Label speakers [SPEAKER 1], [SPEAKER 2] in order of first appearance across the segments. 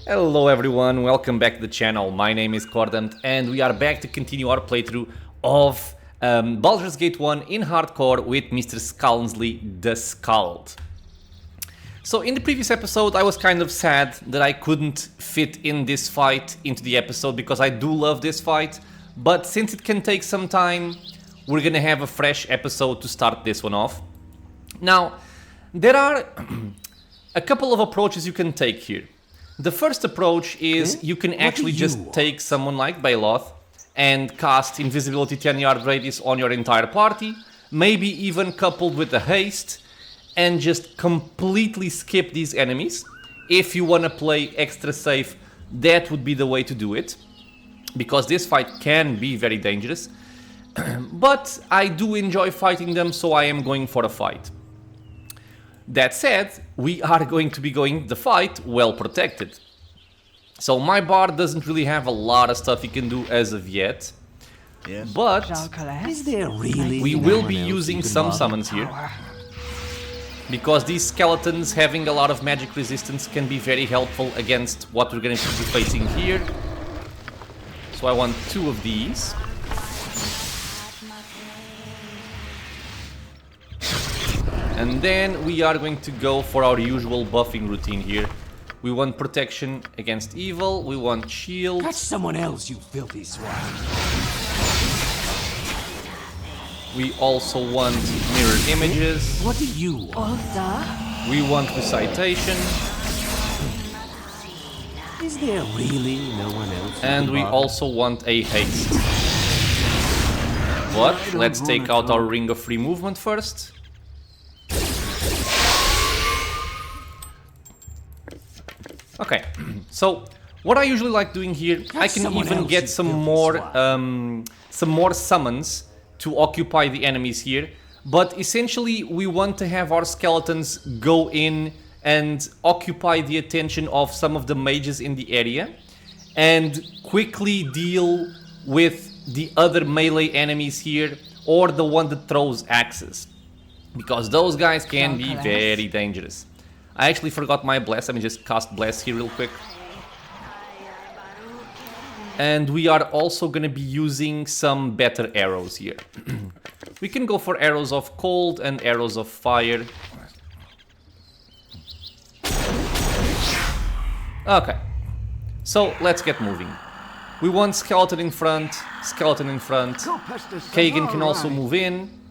[SPEAKER 1] Hello everyone, welcome back to the channel. My name is Cordant and we are back to continue our playthrough of Baldur's Gate 1 in hardcore with Mr. Skalnsley the Skald. So in the previous episode I was kind of sad that I couldn't fit in this fight into the episode because I do love this fight, but since it can take some time, we're gonna have a fresh episode to start this one off. Now, there are a couple of approaches you can take here. The first approach is you can actually just take someone like Baloth and cast invisibility 10-yard radius on your entire party, maybe even coupled with a haste, and just completely skip these enemies. If you want to play extra safe, that would be the way to do it, because this fight can be very dangerous. But I do enjoy fighting them, so I am going for a fight. That said, we are going to be going the fight well protected. So my bard doesn't really have a lot of stuff he can do as of yet.
[SPEAKER 2] Yes.
[SPEAKER 1] But
[SPEAKER 2] Is there really
[SPEAKER 1] we will be using some summons here. Because these skeletons having a lot of magic resistance can be very helpful against what we're going to be facing here. So I want 2 of these. And then we are going to go for our usual buffing routine here. We want protection against evil, we want shield.
[SPEAKER 2] Catch someone else, you filthy swine.
[SPEAKER 1] We also want mirror images.
[SPEAKER 2] What do you want?
[SPEAKER 1] We want recitation.
[SPEAKER 2] Is there really no one else?
[SPEAKER 1] And we also want a haste. But let's take out our ring of free movement first. Okay, so what I usually like doing here, I can even get some more summons to occupy the enemies here, but essentially we want to have our skeletons go in and occupy the attention of some of the mages in the area and quickly deal with the other melee enemies here or the one that throws axes, because those guys can be very dangerous. I actually forgot my bless. Let me just cast bless here real quick. And we are also going to be using some better arrows here. We can go for arrows of cold and arrows of fire. Okay, so let's get moving. We want skeleton in front, skeleton in front. Kagan can also move in.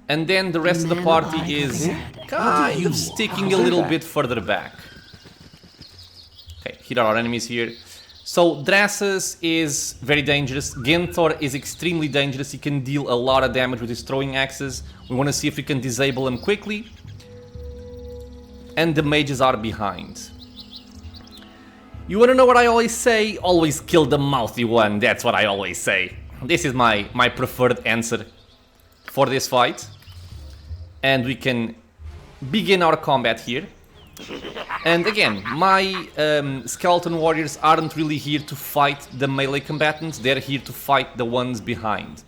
[SPEAKER 1] And then the rest of the party is kind of sticking a little bit further back. Okay, here are our enemies here. So Drasus is very dangerous. Genthor is extremely dangerous. He can deal a lot of damage with his throwing axes. We want to see if we can disable him quickly. And the mages are behind. You want to know what I always say? Always kill the mouthy one. That's what I always say. This is my preferred answer for this fight. And we can begin our combat here. And again, my skeleton warriors aren't really here to fight the melee combatants, they're here to fight the ones behind.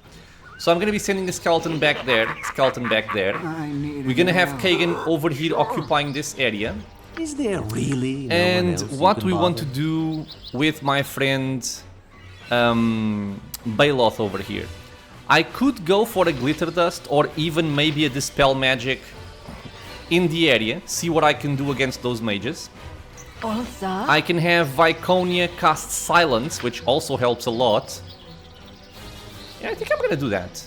[SPEAKER 1] So I'm gonna be sending the skeleton back there, We're gonna have Kagan over here occupying this area.
[SPEAKER 2] Is there really no
[SPEAKER 1] and
[SPEAKER 2] one else
[SPEAKER 1] what we want to do with my friend Baloth over here. I could go for a glitter dust or even maybe a dispel magic in the area, see what I can do against those mages. I can have Viconia cast silence, which also helps a lot. Yeah, I think I'm gonna do that.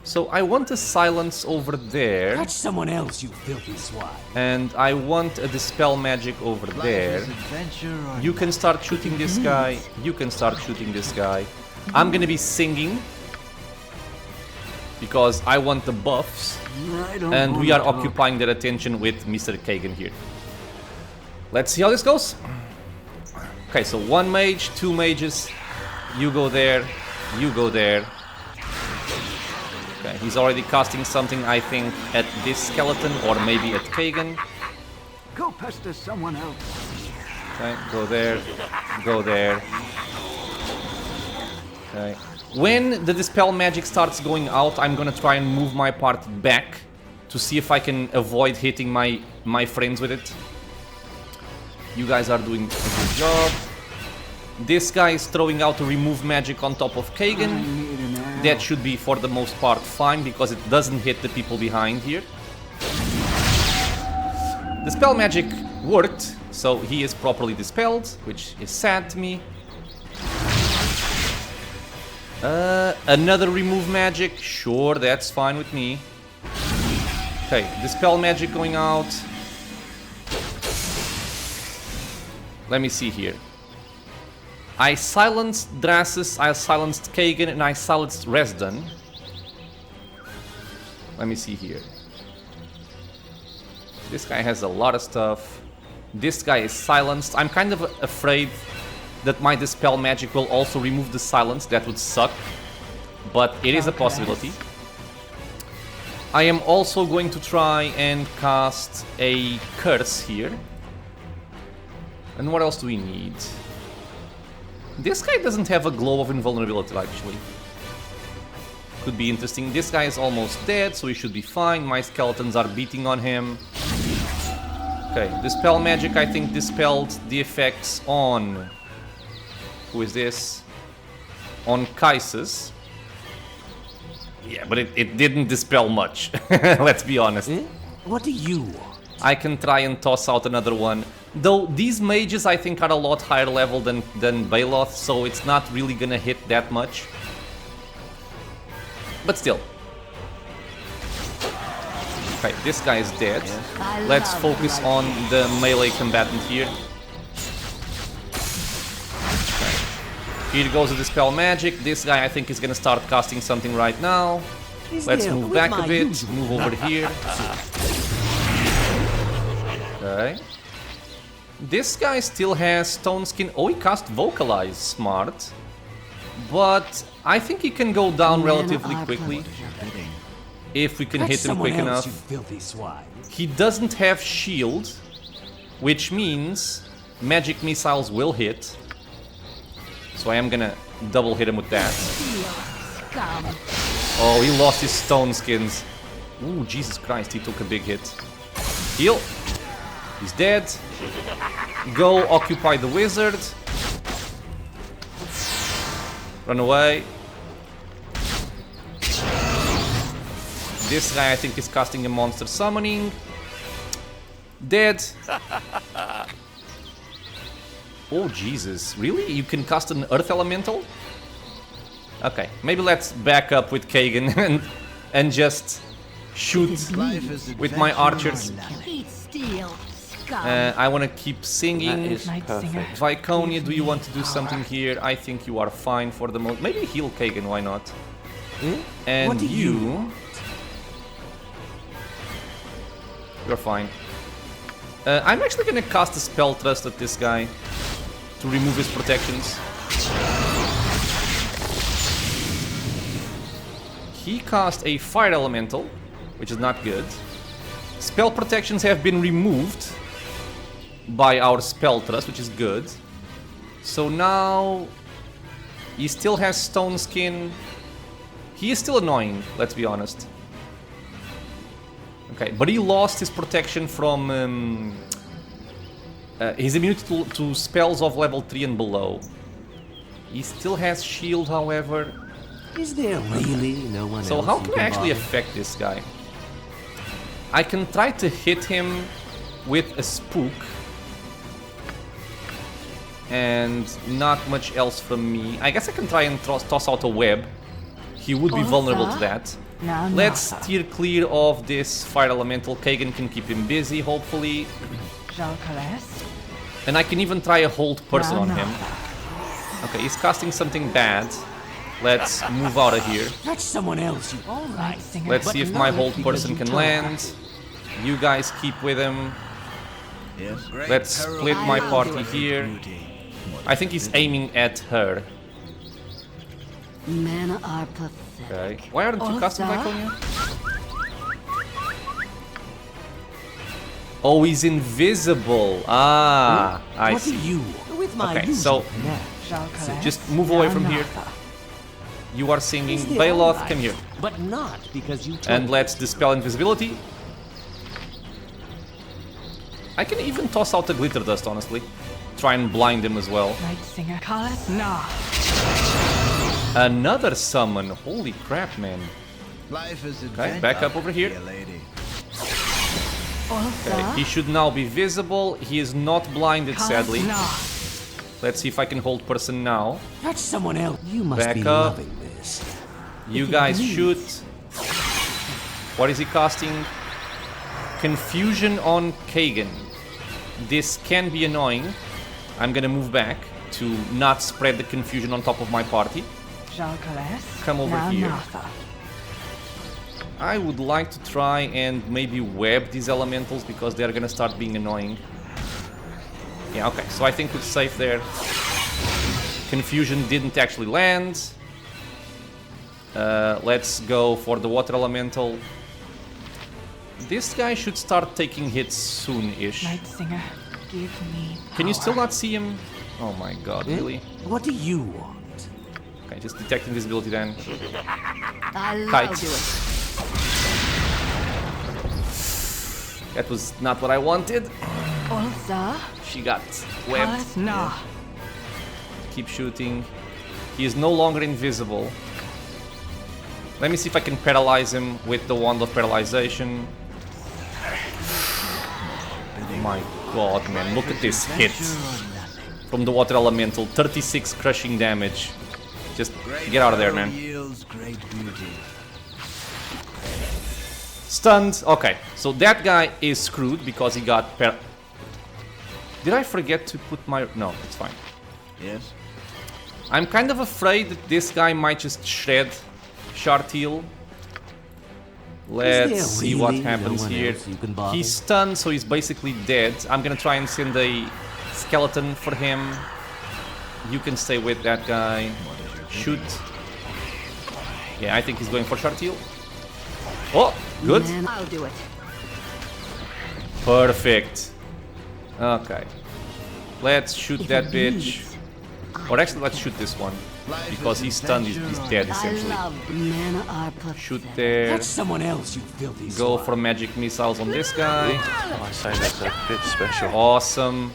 [SPEAKER 1] So I want a silence over there.
[SPEAKER 2] Catch someone else, you filthy swine.
[SPEAKER 1] And I want a dispel magic over there. You can start shooting this guy, you can start shooting this guy. I'm gonna be singing, because I want the buffs, and we are occupying their attention with Mr. Kagan here. Let's see how this goes. Okay, so 1 mage, 2 mages, you go there, you go there. Okay, he's already casting something, I think, at this skeleton, or maybe at Kagan.
[SPEAKER 3] Go pester someone else.
[SPEAKER 1] Okay, go there, go there. Okay. When the dispel magic starts going out, I'm gonna try and move my party back to see if I can avoid hitting my friends with it. You guys are doing a good job. This guy is throwing out a remove magic on top of Kagan. That should be, for the most part, fine, because it doesn't hit the people behind here. The spell magic worked, so he is properly dispelled, which is sad to me. Another remove magic, sure, that's fine with me. Okay, dispel magic going out. Let me see here. I silenced Drasus, I silenced Kagan, and I silenced Resdan. Let me see here. This guy has a lot of stuff. This guy is silenced. I'm kind of afraid that my Dispel magic will also remove the silence. That would suck. But it is a possibility. I am also going to try and cast a curse here. And what else do we need? This guy doesn't have a glow of invulnerability, actually. Could be interesting. This guy is almost dead, so he should be fine. My skeletons are beating on him. Okay, Dispel magic, I think, dispelled the effects on... Who is this? On Kaisis. Yeah, but it didn't dispel much. Let's be honest.
[SPEAKER 2] What do you want?
[SPEAKER 1] I can try and toss out another one. Though these mages I think are a lot higher level than Baloth, so it's not really gonna hit that much. But still. Okay, this guy is dead. Let's focus on the melee combatant here. Okay. Here goes the Dispel magic. This guy I think is gonna start casting something right now. Let's move back a bit, move over here. Okay. This guy still has Stone Skin. Oh, he cast Vocalize. Smart. But I think he can go down relatively quickly. If we can hit him quick enough. He doesn't have shield, which means magic missiles will hit. So I am gonna double hit him with that. Oh, he lost his Stone Skins. Ooh, Jesus Christ, he took a big hit. Heal. He's dead. Go occupy the wizard. Run away. This guy I think is casting a monster summoning. Dead. Oh Jesus, really? You can cast an earth elemental? Okay, maybe let's back up with Kagan and just shoot with my archers. I want to keep singing. Viconia, do you want to do something here? I think you are fine for the moment. Maybe heal Kagan, why not? And you... You're fine. I'm actually going to cast a Spell Trust at this guy to remove his protections. He cast a Fire Elemental, which is not good. Spell protections have been removed by our Spell Trust, which is good. So now he still has Stone Skin. He is still annoying, let's be honest. Okay, but he lost his protection from his immunity to spells of level 3 and below. He still has shield, however.
[SPEAKER 2] Is there really no one else?
[SPEAKER 1] So how can I actually affect this guy? I can try to hit him with a spook. And not much else from me. I guess I can try and toss out a web. He would be vulnerable to that. Let's steer clear of this fire elemental. Kagan can keep him busy, hopefully. And I can even try a hold person on him. Okay, he's casting something bad. Let's move out of here.
[SPEAKER 2] That's someone else.
[SPEAKER 1] Let's see if my hold person can land. You guys keep with him. Let's split my party here. I think he's aiming at her.
[SPEAKER 4] Men are pathetic.
[SPEAKER 1] Okay. Why aren't you casting Viconia? Oh, he's invisible. Ah, I see. Okay, so just move away from here. You are singing. Baloth, come here.
[SPEAKER 2] But not because you
[SPEAKER 1] and let's dispel invisibility. I can even toss out the glitter dust, honestly. Try and blind him as well.
[SPEAKER 4] Night singer, call it nah.
[SPEAKER 1] Another summon. Holy crap, man.
[SPEAKER 5] Life is
[SPEAKER 1] Okay, back up over here.
[SPEAKER 5] lady.
[SPEAKER 1] Okay, he should now be visible. He is not blinded, sadly.
[SPEAKER 4] Nah.
[SPEAKER 1] Let's see if I can hold person now.
[SPEAKER 2] That's someone else. You must
[SPEAKER 1] Back
[SPEAKER 2] be
[SPEAKER 1] up.
[SPEAKER 2] loving this.
[SPEAKER 1] You guys shoot. What is he casting? Confusion on Kagan. This can be annoying. I'm gonna move back to not spread the confusion on top of my party. Come over here. I would like to try and maybe web these elementals because they're gonna start being annoying. Yeah, okay, so I think we're safe there. Confusion didn't actually land. Let's go for the water elemental. This guy should start taking hits soon-ish.
[SPEAKER 4] Night singer, give me
[SPEAKER 1] Can you still
[SPEAKER 4] power.
[SPEAKER 1] not see him? Oh my god, really?
[SPEAKER 2] What do you want?
[SPEAKER 1] Okay, just detect invisibility then.
[SPEAKER 4] I'll
[SPEAKER 1] Kite.
[SPEAKER 4] do it.
[SPEAKER 1] That was not what I wanted.
[SPEAKER 4] Also,
[SPEAKER 1] She got
[SPEAKER 4] call
[SPEAKER 1] webbed.
[SPEAKER 4] it nah.
[SPEAKER 1] Keep shooting. He is no longer invisible. Let me see if I can paralyze him with the wand of paralyzation. Oh my god, man, look at this hit from the water elemental. 36 crushing damage. Just get out of there, man.
[SPEAKER 5] Yields great beauty.
[SPEAKER 1] Stunned. Okay, so that guy is screwed because he got Did I forget to put my... No, it's fine.
[SPEAKER 5] Yes.
[SPEAKER 1] I'm kind of afraid that this guy might just shred Shartil. Let's see what
[SPEAKER 2] really
[SPEAKER 1] happens
[SPEAKER 2] no one
[SPEAKER 1] here.
[SPEAKER 2] else you can bother?
[SPEAKER 1] He's stunned, so he's basically dead. I'm gonna try and send a skeleton for him. You can stay with that guy. Shoot. Yeah, I think he's going for Shartil. Oh, good.
[SPEAKER 4] I'll do it.
[SPEAKER 1] Perfect. Okay. Let's shoot that bitch. Or actually, let's shoot this one. Because he's stunned, he's dead essentially.
[SPEAKER 4] Men are pathetic.
[SPEAKER 1] Shoot there.
[SPEAKER 2] That's someone else, you filthy
[SPEAKER 1] Go
[SPEAKER 2] swine.
[SPEAKER 1] for magic missiles on this guy.
[SPEAKER 6] I say that's a bit special.
[SPEAKER 1] Awesome.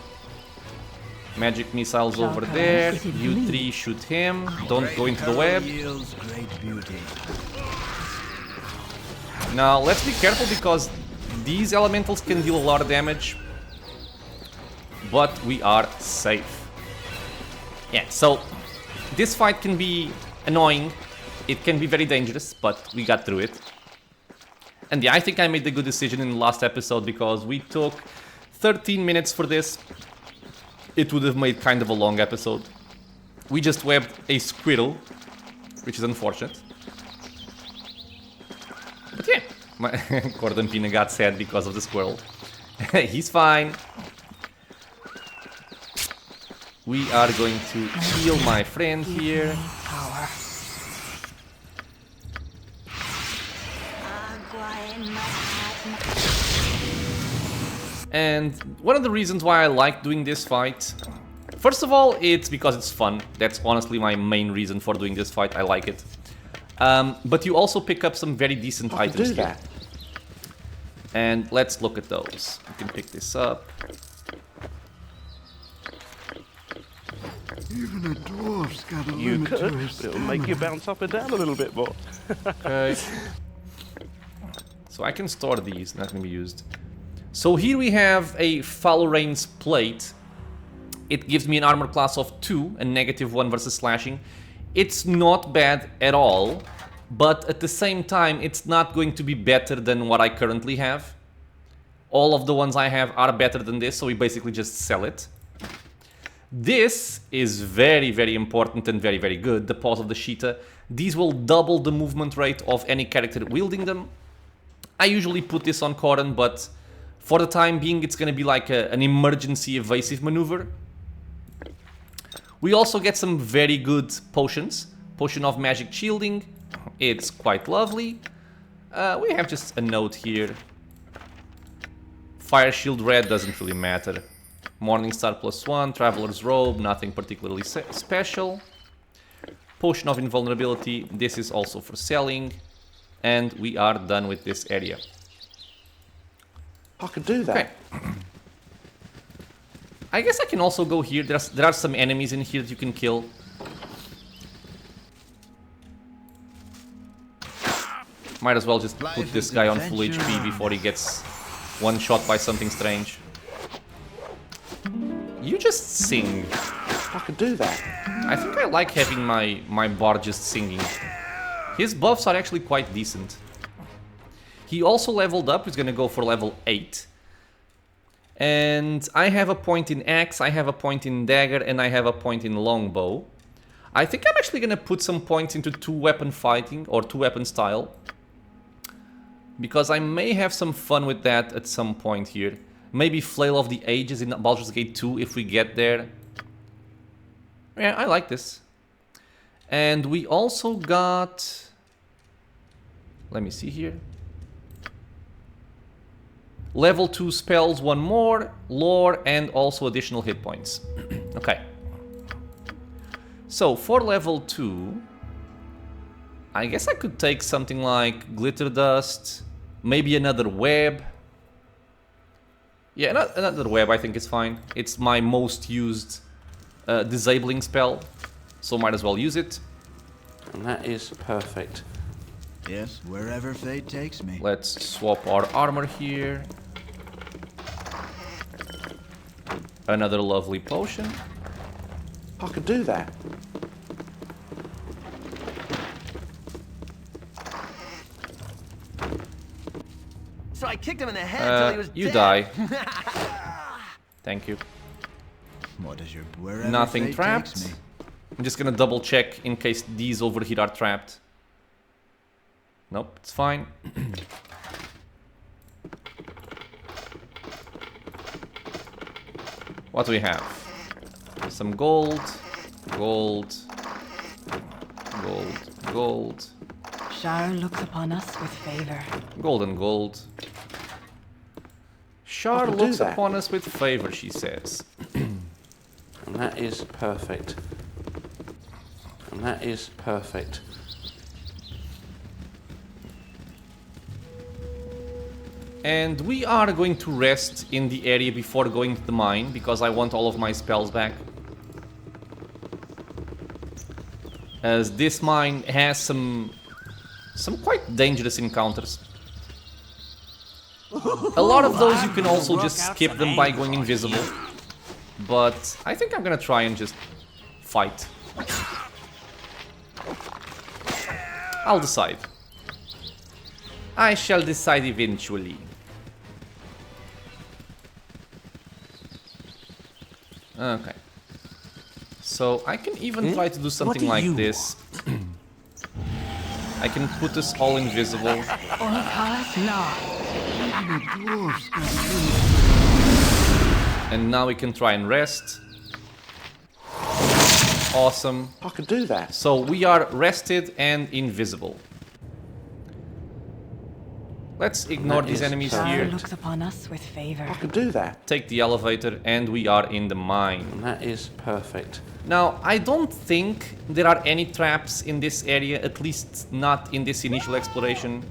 [SPEAKER 1] Magic missiles over there. You three shoot him. Don't go into the web.
[SPEAKER 5] Yields great beauty.
[SPEAKER 1] Now, let's be careful because these elementals can deal a lot of damage. But we are safe. Yeah, so this fight can be annoying. It can be very dangerous, but we got through it. And yeah, I think I made the good decision in the last episode because we took 13 minutes for this. It would have made kind of a long episode. We just webbed a squirrel, which is unfortunate. But yeah, Gordon Pina got sad because of the squirrel. He's fine. We are going to heal my friend here.
[SPEAKER 4] Power.
[SPEAKER 1] And one of the reasons why I like doing this fight, first of all, it's because it's fun. That's honestly my main reason for doing this fight. I like it. But you also pick up some very decent items
[SPEAKER 6] do
[SPEAKER 1] here.
[SPEAKER 6] that.
[SPEAKER 1] And let's look at those. You can pick this up.
[SPEAKER 3] Even a dwarf's got a
[SPEAKER 6] You
[SPEAKER 3] limit to
[SPEAKER 6] could,
[SPEAKER 3] his
[SPEAKER 6] but it'll make you bounce up and down a little bit more.
[SPEAKER 1] Okay. So I can store these, not gonna be used. So here we have a Fallorain's plate. It gives me an armor class of 2 and -1 versus slashing. It's not bad at all, but at the same time, it's not going to be better than what I currently have. All of the ones I have are better than this, so we basically just sell it. This is very, very important and very, very good, the Paws of the Cheetah. These will double the movement rate of any character wielding them. I usually put this on Corin, but for the time being, it's going to be like an emergency evasive maneuver. We also get some very good potions. Potion of Magic Shielding. It's quite lovely. We have just a note here. Fire Shield Red doesn't really matter. Morningstar +1, Traveler's Robe, nothing particularly special. Potion of Invulnerability, this is also for selling. And we are done with this area.
[SPEAKER 6] I can do that.
[SPEAKER 1] Okay. I guess I can also go here. There are some enemies in here that you can kill. Might as well just put this guy on full HP before he gets one shot by something strange. You just sing.
[SPEAKER 6] I could do that.
[SPEAKER 1] I think I like having my bard just singing. His buffs are actually quite decent. He also leveled up. He's gonna go for level 8. And I have a point in axe, I have a point in dagger, and I have a point in longbow. I think I'm actually gonna put some points into 2-weapon fighting, or 2-weapon style. Because I may have some fun with that at some point here. Maybe Flail of the Ages in Baldur's Gate 2 if we get there. Yeah, I like this. And we also got... Let me see here. Level 2 spells, 1 more, lore, and also additional hit points. Okay. So, for level 2, I guess I could take something like Glitter Dust, maybe another web. Yeah, another web I think is fine. It's my most used disabling spell, so might as well use it.
[SPEAKER 6] And that is perfect.
[SPEAKER 5] Yes, wherever fate takes me.
[SPEAKER 1] Let's swap our armor here. Another lovely potion.
[SPEAKER 6] I could do that.
[SPEAKER 2] So I kicked him in the head till he was
[SPEAKER 1] You
[SPEAKER 2] dead.
[SPEAKER 1] die. Thank you.
[SPEAKER 5] What is your wherever
[SPEAKER 1] Nothing
[SPEAKER 5] fate
[SPEAKER 1] trapped.
[SPEAKER 5] takes me?
[SPEAKER 1] I'm just gonna double check in case these over here are trapped. Nope, it's fine. What do we have? Some gold, gold, gold, gold,
[SPEAKER 4] Shar looks upon us with favor.
[SPEAKER 1] gold and gold. Shar
[SPEAKER 6] can do
[SPEAKER 1] looks
[SPEAKER 6] that.
[SPEAKER 1] upon us with favor, she says.
[SPEAKER 6] And that is perfect. And that is perfect.
[SPEAKER 1] And we are going to rest in the area before going to the mine, because I want all of my spells back. As this mine has some quite dangerous encounters. A lot of those you can also just skip them by going invisible. But I think I'm gonna try and just fight. I'll decide. I shall decide eventually. Okay. So I can even try to do something
[SPEAKER 2] do
[SPEAKER 1] like
[SPEAKER 2] you
[SPEAKER 1] this. I can put us all invisible.
[SPEAKER 3] Dwarves got
[SPEAKER 1] And now we can try and rest. Awesome.
[SPEAKER 6] I could do that.
[SPEAKER 1] So we are rested and invisible. Let's ignore
[SPEAKER 6] That
[SPEAKER 1] these
[SPEAKER 6] is
[SPEAKER 1] enemies
[SPEAKER 6] perfect.
[SPEAKER 4] Shar
[SPEAKER 1] here.
[SPEAKER 4] looks upon us with favor.
[SPEAKER 6] I could do that.
[SPEAKER 1] Take the elevator and we are in the mine.
[SPEAKER 6] And that is perfect.
[SPEAKER 1] Now, I don't think there are any traps in this area, at least not in this initial exploration.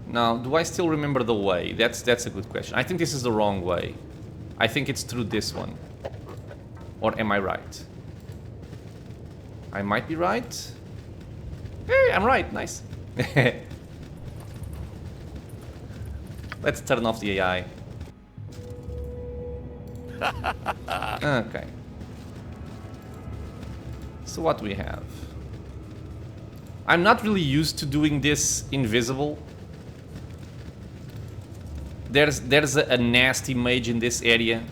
[SPEAKER 1] Now, do I still remember the way? That's a good question. I think this is the wrong way. I think it's through this one. Or am I right? I might be right. Hey, I'm right. Nice. Let's turn off the AI. Okay. So what do we have? I'm not really used to doing this invisible. There's a nasty mage in this area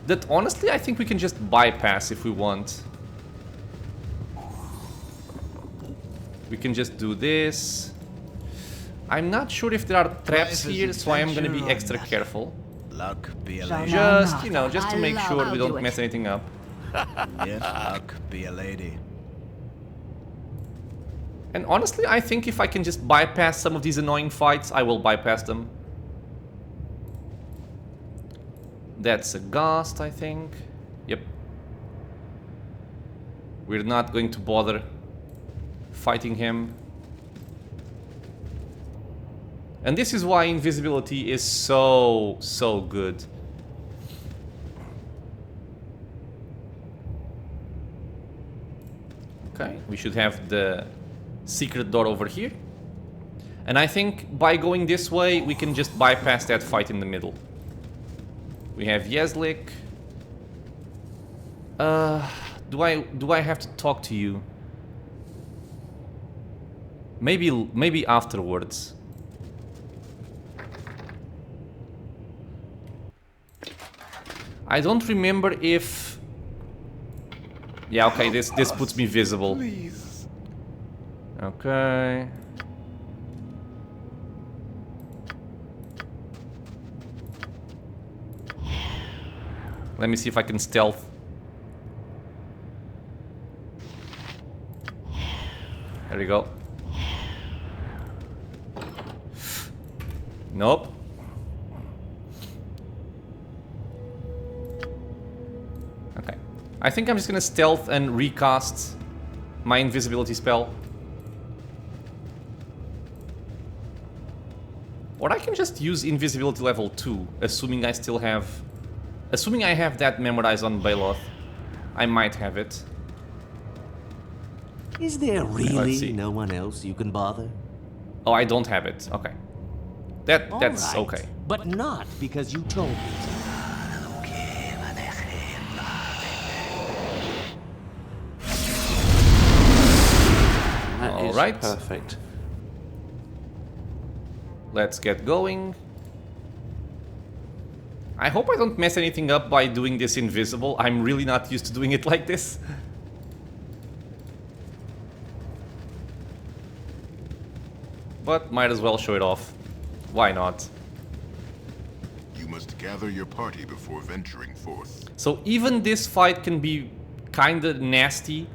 [SPEAKER 1] that honestly I think we can just bypass if we want. We can just do this. I'm not sure if there are traps
[SPEAKER 5] Life is
[SPEAKER 1] here, so I am gonna be
[SPEAKER 5] adventure or
[SPEAKER 1] extra
[SPEAKER 5] nothing.
[SPEAKER 1] careful.
[SPEAKER 5] Luck be a
[SPEAKER 4] Shall
[SPEAKER 5] lady.
[SPEAKER 4] not.
[SPEAKER 1] Just, you know, just to make sure we
[SPEAKER 4] I'll
[SPEAKER 1] don't
[SPEAKER 4] do it.
[SPEAKER 1] mess anything up.
[SPEAKER 5] Yes, luck be a lady.
[SPEAKER 1] And honestly, I think if I can just bypass some of these annoying fights, I will bypass them. That's a ghast, I think. Yep. We're not going to bother fighting him. And this is why invisibility is so good. Okay, we should have the secret door over here. And I think by going this way, we can just bypass that fight in the middle. We have Yeslik. Do I have to talk to you? Maybe afterwards. I don't remember if... Yeah, okay, this puts me visible.
[SPEAKER 3] Please.
[SPEAKER 1] Okay. Let me see if I can stealth. There we go. Nope. Okay. I think I'm just gonna stealth and recast my invisibility spell. Or I can just use invisibility level 2, assuming I still have... Assuming I have that memorized on Baloth. I might have it.
[SPEAKER 7] Is there
[SPEAKER 1] Let's
[SPEAKER 7] really
[SPEAKER 1] see.
[SPEAKER 7] no one else you can bother?
[SPEAKER 1] Oh, I don't have it. Okay. That's
[SPEAKER 7] All right,
[SPEAKER 1] okay.
[SPEAKER 7] But not because you told me to.
[SPEAKER 6] That is
[SPEAKER 1] Alright.
[SPEAKER 6] perfect.
[SPEAKER 1] Let's get going. I hope I don't mess anything up by doing this invisible. I'm really not used to doing it like this. But might as well show it off. Why not?
[SPEAKER 8] You must gather your party before venturing forth.
[SPEAKER 1] So even this fight can be kinda nasty,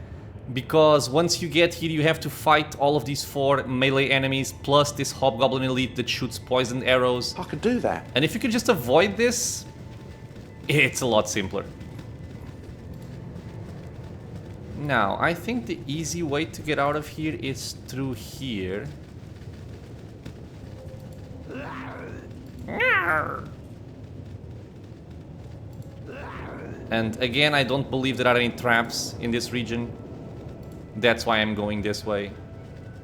[SPEAKER 1] because once you get here you have to fight all of these 4 melee enemies plus this hobgoblin elite that shoots poisoned arrows.
[SPEAKER 6] I could do that.
[SPEAKER 1] And if you could just avoid this, it's a lot simpler. Now, I think the easy way to get out of here is through here. And again, I don't believe there are any traps in this region. That's why I'm going this way.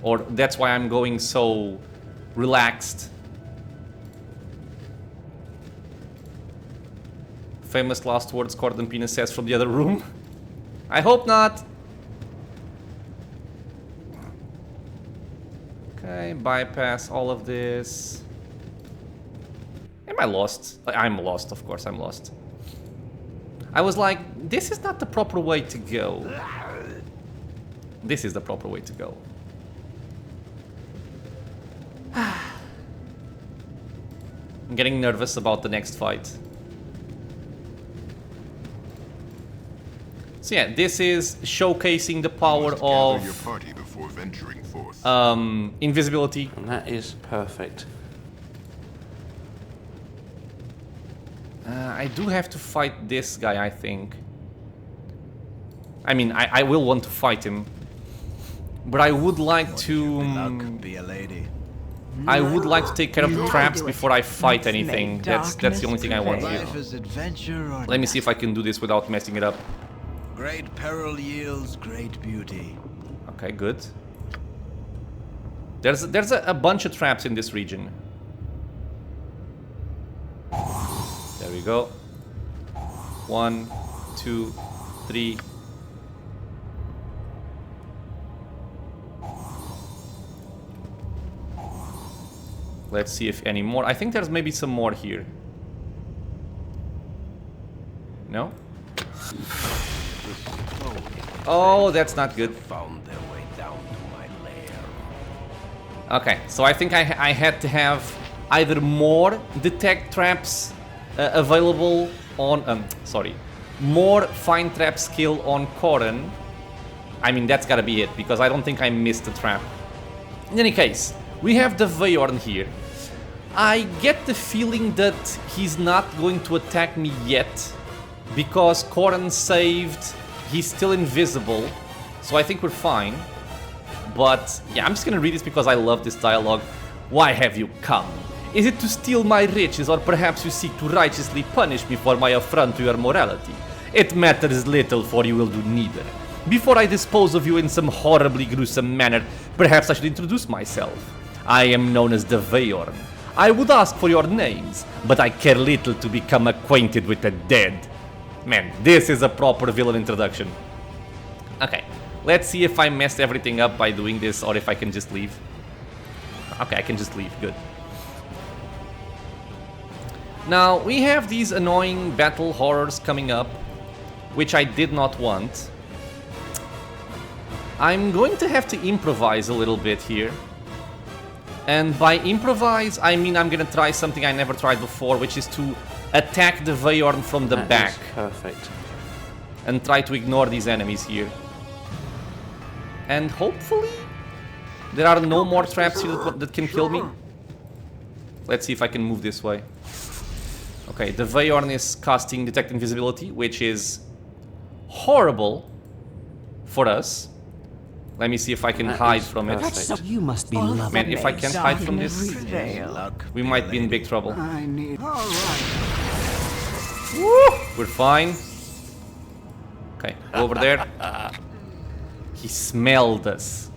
[SPEAKER 1] Or that's why I'm going so relaxed. Famous last words Cordon Pina says from the other room. I hope not. Okay, bypass all of this. Am I lost? I'm lost, of course I'm lost. I was like, this is not the proper way to go. This is the proper way to go. I'm getting nervous about the next fight. So yeah, this is showcasing the power
[SPEAKER 8] Gather your
[SPEAKER 1] of
[SPEAKER 8] party before venturing forth.
[SPEAKER 1] invisibility.
[SPEAKER 6] And that is perfect.
[SPEAKER 1] I do have to fight this guy, I think. I mean, I will want to fight him. But I would like to...
[SPEAKER 5] Luck be a lady.
[SPEAKER 1] I would like to take care of the traps before I fight
[SPEAKER 4] Let's
[SPEAKER 1] anything.
[SPEAKER 4] make
[SPEAKER 1] That's the only thing I want
[SPEAKER 4] darkness
[SPEAKER 1] here.
[SPEAKER 5] Life is adventure or
[SPEAKER 1] Let me see if I can do this without messing it up.
[SPEAKER 5] Great peril yields great beauty.
[SPEAKER 1] Okay, good. There's a bunch of traps in this region. There we go. 1, 2, 3. Let's see if any more. I think there's maybe some more here. No? Oh, that's not good.
[SPEAKER 2] Found their way down to my lair.
[SPEAKER 1] Okay, so I think I had to have either more detect traps available on... more find trap skill on Corin. I mean, that's gotta be it, because I don't think I missed a trap. In any case, we have the Vayorn here. I get the feeling that he's not going to attack me yet, because Corin saved, he's still invisible, so I think we're fine. But yeah, I'm just gonna read this because I love this dialogue. Why have you come? Is it to steal my riches, or perhaps you seek to righteously punish me for my affront to your morality? It matters little, for you will do neither. Before I dispose of you in some horribly gruesome manner, perhaps I should introduce myself. I am known as the Veorn. I would ask for your names, but I care little to become acquainted with the dead. Man, this is a proper villain introduction. Okay, let's see if I messed everything up by doing this, or if I can just leave. Okay, I can just leave, good. Now, we have these annoying battle horrors coming up, which I did not want. I'm going to have to improvise a little bit here. And by improvise, I mean I'm gonna try something I never tried before, which is to attack the Veorn from the back.
[SPEAKER 6] Perfect.
[SPEAKER 1] And try to ignore these enemies here. And hopefully there are no more traps here that can kill me. Let's see if I can move this way. Okay, the Veorn is casting Detect Invisibility, which is horrible for us. Let me see if I can hide from it.
[SPEAKER 6] perfect.
[SPEAKER 7] You must be lovely.
[SPEAKER 1] Man, if I can't hide from this,
[SPEAKER 5] Luck
[SPEAKER 1] we might be in big trouble.
[SPEAKER 3] I need. All right.
[SPEAKER 1] We're fine. Okay, go over there. He smelled us.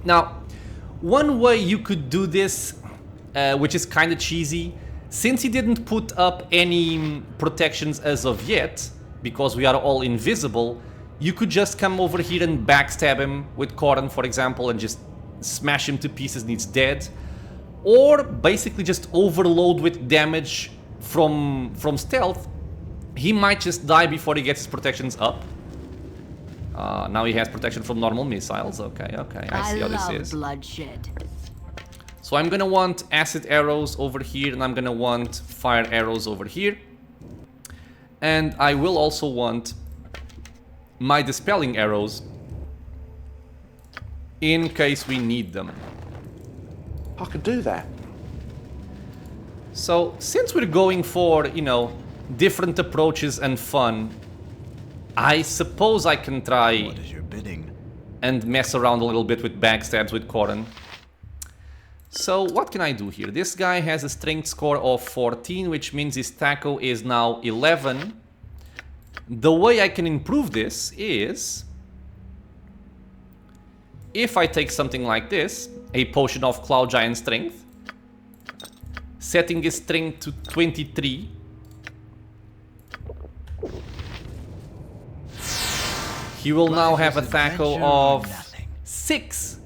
[SPEAKER 1] Now, one way you could do this, which is kind of cheesy, since he didn't put up any protections as of yet, because we are all invisible, you could just come over here and backstab him with Corrin, for example, and just smash him to pieces and he's dead. Or basically just overload with damage from stealth. He might just die before he gets his protections up. Now he has protection from normal missiles. Okay, I see how this is.
[SPEAKER 9] Bloodshed.
[SPEAKER 1] So I'm gonna want acid arrows over here, and I'm gonna want fire arrows over here. And I will also want my dispelling arrows in case we need them.
[SPEAKER 6] I could do that.
[SPEAKER 1] So since we're going for, you know, different approaches and fun, I suppose I can try
[SPEAKER 5] What is your bidding?
[SPEAKER 1] and mess around a little bit with backstabs with Corrin. So what can I do here? This guy has a strength score of 14, which means his taco is now 11. The way I can improve this is if I take something like this, a potion of Cloud Giant Strength, setting his strength to 23. He will now have a taco of 6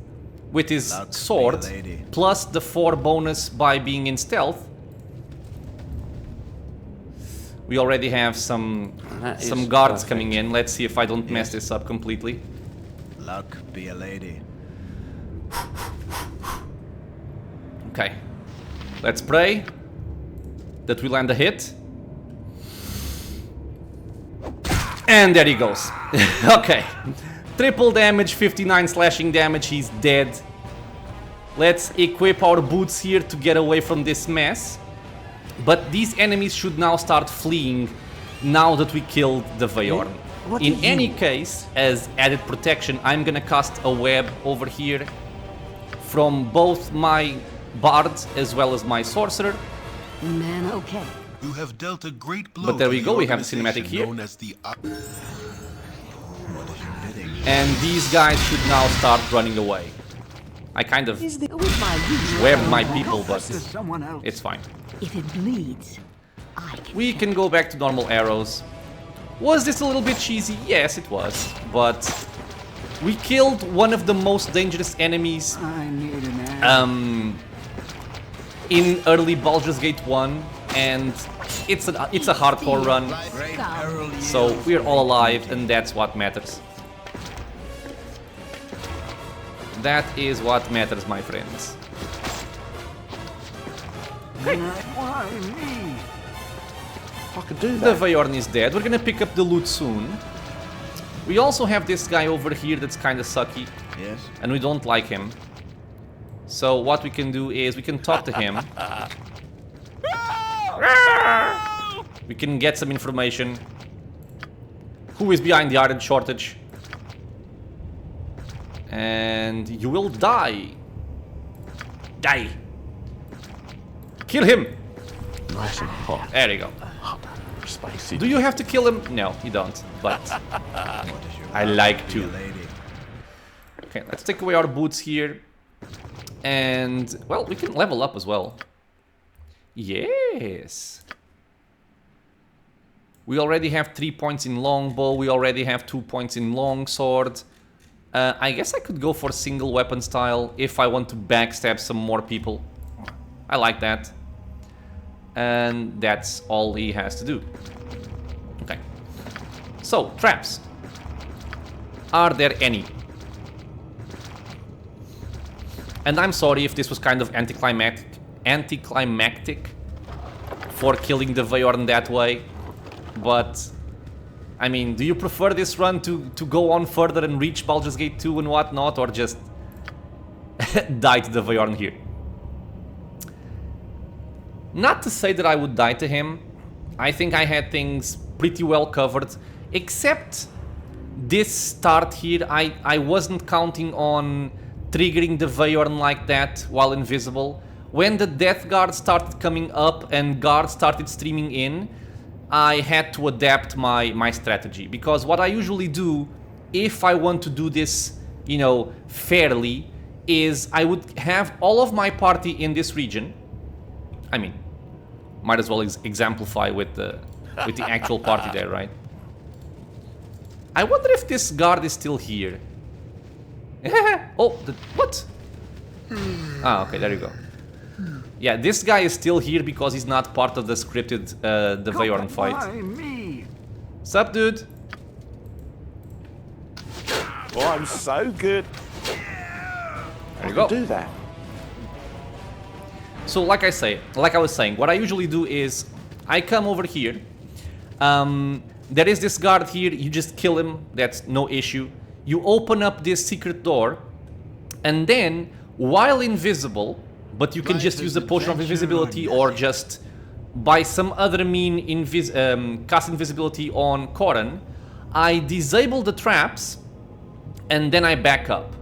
[SPEAKER 1] with his sword, plus the 4 bonus by being in stealth. We already have some guards coming in. Let's see if I don't mess this up completely.
[SPEAKER 5] Luck be a lady.
[SPEAKER 1] Okay, let's pray that we land a hit. And there he goes. Okay, triple damage, 59 slashing damage, he's dead. Let's equip our boots here to get away from this mess. But these enemies should now start fleeing now that we killed the Veorn. In any case, as added protection, I'm gonna cast a web over here from both my bard as well as my sorcerer.
[SPEAKER 9] Man, okay.
[SPEAKER 8] You have dealt a great blow.
[SPEAKER 1] But there we
[SPEAKER 8] to
[SPEAKER 1] go,
[SPEAKER 8] the
[SPEAKER 1] we have the cinematic
[SPEAKER 8] organization
[SPEAKER 1] here.
[SPEAKER 8] known as the
[SPEAKER 1] And these guys should now start running away. I kind of webbed my people, but
[SPEAKER 3] Someone else.
[SPEAKER 1] it's fine.
[SPEAKER 9] If it bleeds, I can.
[SPEAKER 1] We can go back to normal arrows. Was this a little bit cheesy? Yes, it was. But we killed one of the most dangerous enemies
[SPEAKER 3] I need an arrow.
[SPEAKER 1] in early Baldur's Gate 1, and it's a hardcore run,
[SPEAKER 5] Great peril
[SPEAKER 1] so
[SPEAKER 5] yields
[SPEAKER 1] we're all alive, and that's what matters. That is what matters, my friends.
[SPEAKER 3] Why me?
[SPEAKER 6] I could do
[SPEAKER 1] The
[SPEAKER 6] that.
[SPEAKER 1] Veorn is dead. We're gonna pick up the loot soon. We also have this guy over here that's kind of sucky,
[SPEAKER 5] Yes.
[SPEAKER 1] and we don't like him. So what we can do is we can talk to him. We can get some information. Who is behind the iron shortage? And you will die. Die. Kill him!
[SPEAKER 6] Nice and hot.
[SPEAKER 1] There you go.
[SPEAKER 6] Spicy.
[SPEAKER 1] Do you have to kill him? No, you don't. But I like to. Okay, let's take away our boots here. And, well, we can level up as well. Yes. We already have 3 points in longbow. We already have 2 points in longsword. I guess I could go for single weapon style if I want to backstab some more people. I like that. And that's all he has to do. Okay. So, traps. Are there any? And I'm sorry if this was kind of anticlimactic for killing the Vayorn that way. But, I mean, do you prefer this run to go on further and reach Baldur's Gate 2 and whatnot, or just die to the Vayorn here? Not to say that I would die to him. I think I had things pretty well covered, except this start here. I wasn't counting on triggering the Vayorn like that while invisible. When the Death Guard started coming up and guards started streaming in, I had to adapt my strategy, because what I usually do if I want to do this, you know, fairly, is I would have all of my party in this region. I mean, might as well exemplify with the actual party there, right? I wonder if this guard is still here. Oh, what? Ah, okay, there you go. Yeah, this guy is still here because he's not part of the scripted the Vayorn fight. Sup, dude?
[SPEAKER 6] Oh, I'm so good.
[SPEAKER 1] There you go.
[SPEAKER 6] Do that.
[SPEAKER 1] So, like I was saying, what I usually do is I come over here. There is this guard here. You just kill him. That's no issue. You open up this secret door, and then, while invisible, but you can just use the potion of invisibility or just by some other mean cast invisibility on Corran, I disable the traps and then I back up.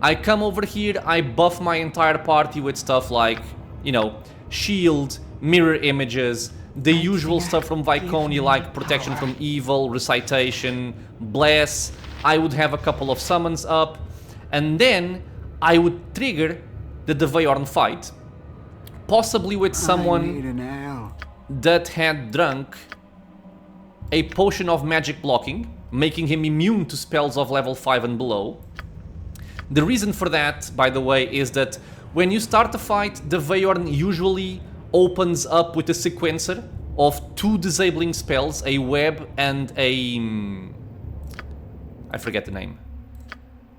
[SPEAKER 1] I come over here, I buff my entire party with stuff like, you know, shield, mirror images, the usual stuff from Viconia like protection from evil, recitation, bless. I would have a couple of summons up, and then I would trigger the Vayorn fight, possibly with someone that had drunk a potion of magic blocking, making him immune to spells of level 5 and below. The reason for that, by the way, is that when you start the fight, the Vayorn usually opens up with a sequencer of 2 disabling spells, a web and a... I forget the name.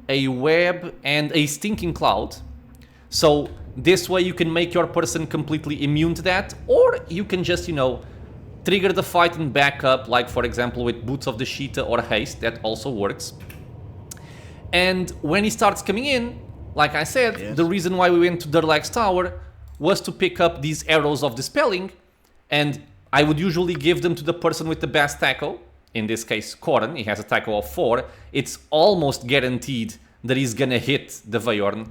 [SPEAKER 1] A web and a stinking cloud. So this way you can make your person completely immune to that, or you can just, you know, trigger the fight and back up, like for example with Boots of the Sheeta or Haste. That also works. And when he starts coming in, like I said, the reason why we went to Durlag's Tower was to pick up these arrows of dispelling, and I would usually give them to the person with the best tackle. In this case, Corran, he has a tackle of 4. It's almost guaranteed that he's gonna hit the Vayorn.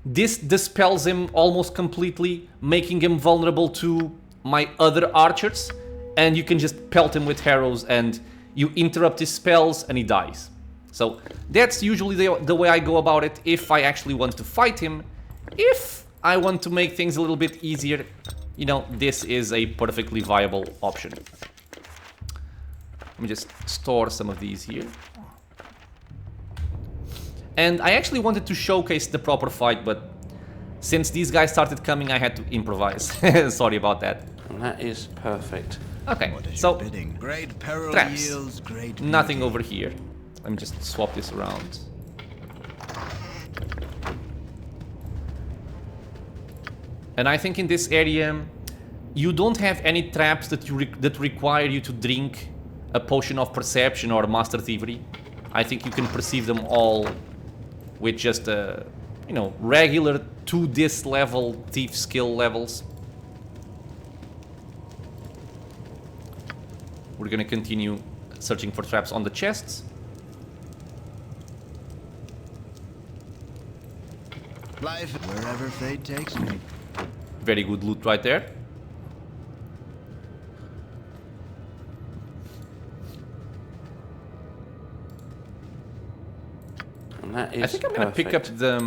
[SPEAKER 1] This dispels him almost completely, making him vulnerable to my other archers, and you can just pelt him with arrows and you interrupt his spells and he dies. So that's usually the way I go about it if I actually want to fight him. If I want to make things a little bit easier, you know, this is a perfectly viable option. Let me just store some of these here. And I actually wanted to showcase the proper fight, but since these guys started coming, I had to improvise. Sorry about that.
[SPEAKER 6] And that is perfect.
[SPEAKER 1] Okay, so
[SPEAKER 5] Great peril
[SPEAKER 1] traps.
[SPEAKER 5] yields great
[SPEAKER 1] Nothing
[SPEAKER 5] beauty.
[SPEAKER 1] over here. Let me just swap this around. And I think in this area, you don't have any traps that that require you to drink a potion of perception or master thievery. I think you can perceive them all with just you know, regular to this level thief skill levels. We're gonna continue searching for traps on the chests.
[SPEAKER 5] Life wherever fate takes me.
[SPEAKER 1] Very good loot right there.
[SPEAKER 6] That is
[SPEAKER 1] I think I'm gonna pick up the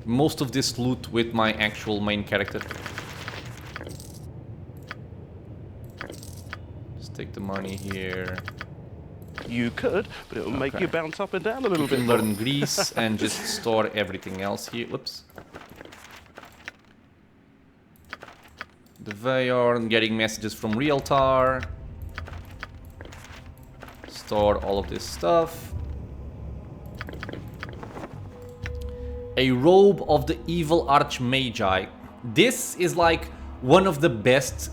[SPEAKER 1] most of this loot with my actual main character. Just take the money here.
[SPEAKER 6] You could, but it will make you bounce up and down a little
[SPEAKER 1] You
[SPEAKER 6] bit.
[SPEAKER 1] can learn grease and just store everything else here. Whoops. The Vayorn, getting messages from Realtar. Store all of this stuff. A robe of the evil Archmagi. This is like one of the best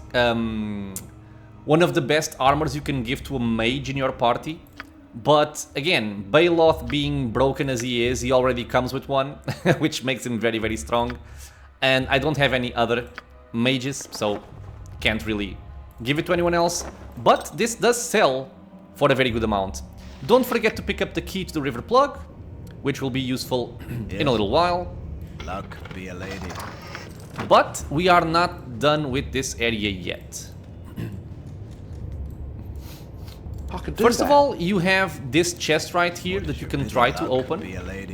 [SPEAKER 1] armors you can give to a mage in your party. But again, Baloth being broken as he is, he already comes with one, which makes him very, very strong. And I don't have any other mages, so can't really give it to anyone else. But this does sell for a very good amount. Don't forget to pick up the key to the river plug, which will be useful in a little while.
[SPEAKER 5] Luck be a lady.
[SPEAKER 1] But we are not done with this area yet.
[SPEAKER 6] I could do
[SPEAKER 1] First
[SPEAKER 6] that.
[SPEAKER 1] of all, you have this chest right here that you can try to open,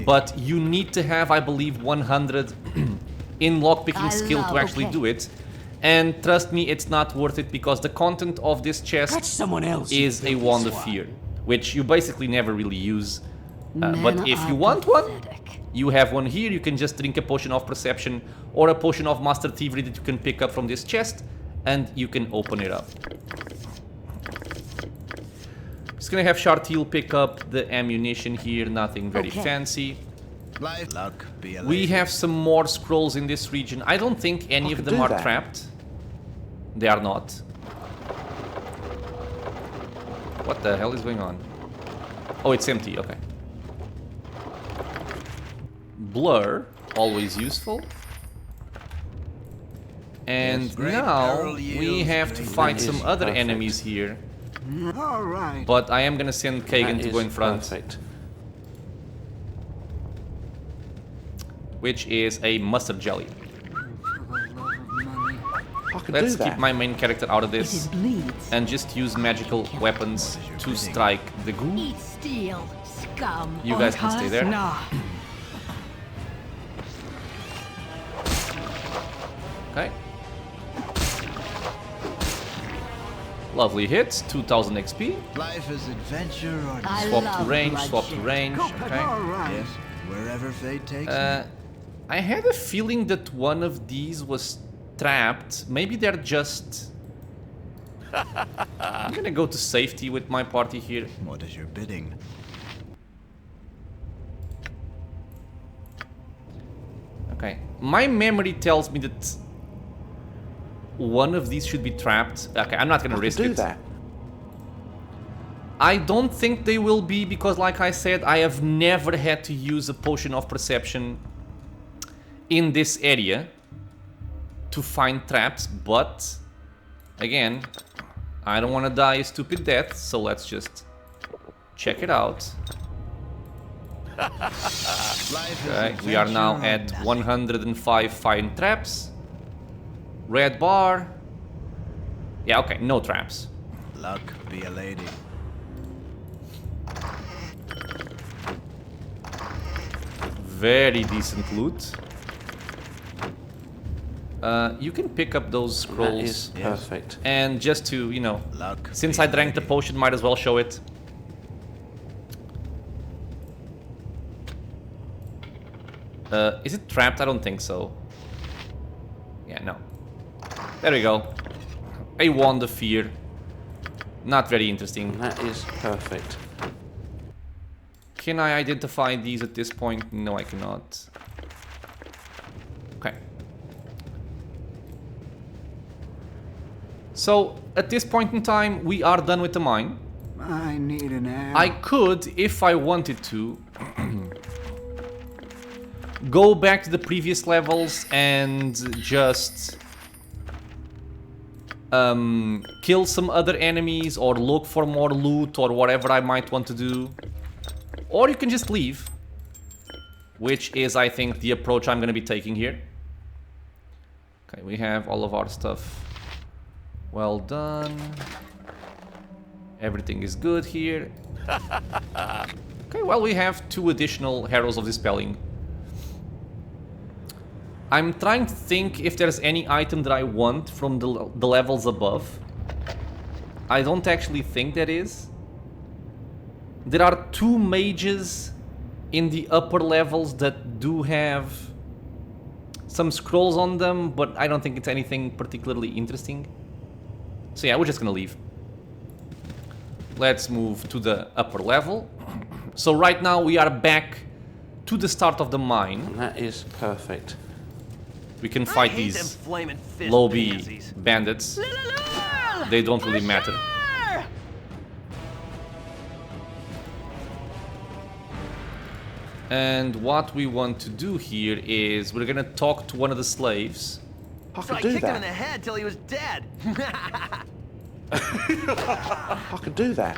[SPEAKER 1] but you need to have, I believe, 100 in lockpicking skill to actually do it. And trust me, it's not worth it because the content of this chest
[SPEAKER 7] That's someone else.
[SPEAKER 1] is a wand of fear, which you basically never really use. But if you want one, you have one here. You can just drink a potion of perception or a potion of master thievery that you can pick up from this chest, and you can open it up. Just gonna have Shartil pick up the ammunition here, nothing very fancy.
[SPEAKER 5] Luck be a lady.
[SPEAKER 1] We have some more scrolls in this region. I don't think any of them are trapped. They are not. What the hell is going on? Oh, it's empty, okay. Blur, always useful. And now we have to fight some other enemies here.
[SPEAKER 3] All right.
[SPEAKER 1] But I am gonna send Kagan
[SPEAKER 6] That
[SPEAKER 1] to go
[SPEAKER 6] is
[SPEAKER 1] in front,
[SPEAKER 6] perfect.
[SPEAKER 1] which is a mustard jelly.
[SPEAKER 6] I could
[SPEAKER 1] Let's
[SPEAKER 6] do that.
[SPEAKER 1] keep my main character out of
[SPEAKER 9] It
[SPEAKER 1] this
[SPEAKER 9] bleeds.
[SPEAKER 1] and just use magical weapons to strike the goo.
[SPEAKER 9] Eat steel, scum.
[SPEAKER 1] You guys can stay there.
[SPEAKER 4] Nah.
[SPEAKER 1] Okay. Lovely hits, 2000 XP.
[SPEAKER 5] Life is adventure or
[SPEAKER 9] I
[SPEAKER 1] Swap to
[SPEAKER 9] love
[SPEAKER 1] range, swap to
[SPEAKER 9] bloodshed.
[SPEAKER 1] range.
[SPEAKER 3] All
[SPEAKER 1] Okay.
[SPEAKER 3] right.
[SPEAKER 5] yes, wherever fate takes me.
[SPEAKER 1] I had a feeling that one of these was trapped. Maybe they're just... I'm gonna go to safety with my party here.
[SPEAKER 5] What is your bidding?
[SPEAKER 1] Okay. My memory tells me that one of these should be trapped. Okay, I'm not gonna
[SPEAKER 6] I could
[SPEAKER 1] risk
[SPEAKER 6] do
[SPEAKER 1] it.
[SPEAKER 6] that.
[SPEAKER 1] I don't think they will be because, like I said, I have never had to use a potion of perception in this area to find traps, but again, I don't want to die a stupid death, so let's just check it out. Okay, we are now at 105 fine traps. Red bar. Yeah, okay, no traps.
[SPEAKER 5] Luck be a lady.
[SPEAKER 1] Very decent loot. You can pick up those
[SPEAKER 6] That
[SPEAKER 1] scrolls.
[SPEAKER 6] is perfect.
[SPEAKER 1] And just to, you know,
[SPEAKER 5] Luck
[SPEAKER 1] since
[SPEAKER 5] be
[SPEAKER 1] I
[SPEAKER 5] a
[SPEAKER 1] drank the
[SPEAKER 5] lady.
[SPEAKER 1] potion, might as well show it. Is it trapped? I don't think so. Yeah, no. There we go. A wand of fear. Not very interesting.
[SPEAKER 6] That is perfect.
[SPEAKER 1] Can I identify these at this point? No, I cannot. Okay. So, at this point in time, we are done with the mine.
[SPEAKER 3] I need an air.
[SPEAKER 1] I could, if I wanted to, go back to the previous levels and just kill some other enemies or look for more loot or whatever I might want to do. Or you can just leave, which is, I think, the approach I'm going to be taking here. Okay, we have all of our stuff. Well done. Everything is good here. Okay, well, we have 2 additional Heralds of Dispelling. I'm trying to think if there's any item that I want from the levels above. I don't actually think there is. There are 2 mages in the upper levels that do have some scrolls on them, but I don't think it's anything particularly interesting. So yeah, we're just gonna leave. Let's move to the upper level. So right now we are back to the start of the mine.
[SPEAKER 6] And that is perfect.
[SPEAKER 1] We can fight these lobby bandits. They don't really matter. And what we want to do here is we're gonna talk to one of the slaves.
[SPEAKER 6] I
[SPEAKER 5] So I
[SPEAKER 6] could do
[SPEAKER 5] kicked him in
[SPEAKER 6] that.
[SPEAKER 5] the head till he was dead.
[SPEAKER 6] I could do that.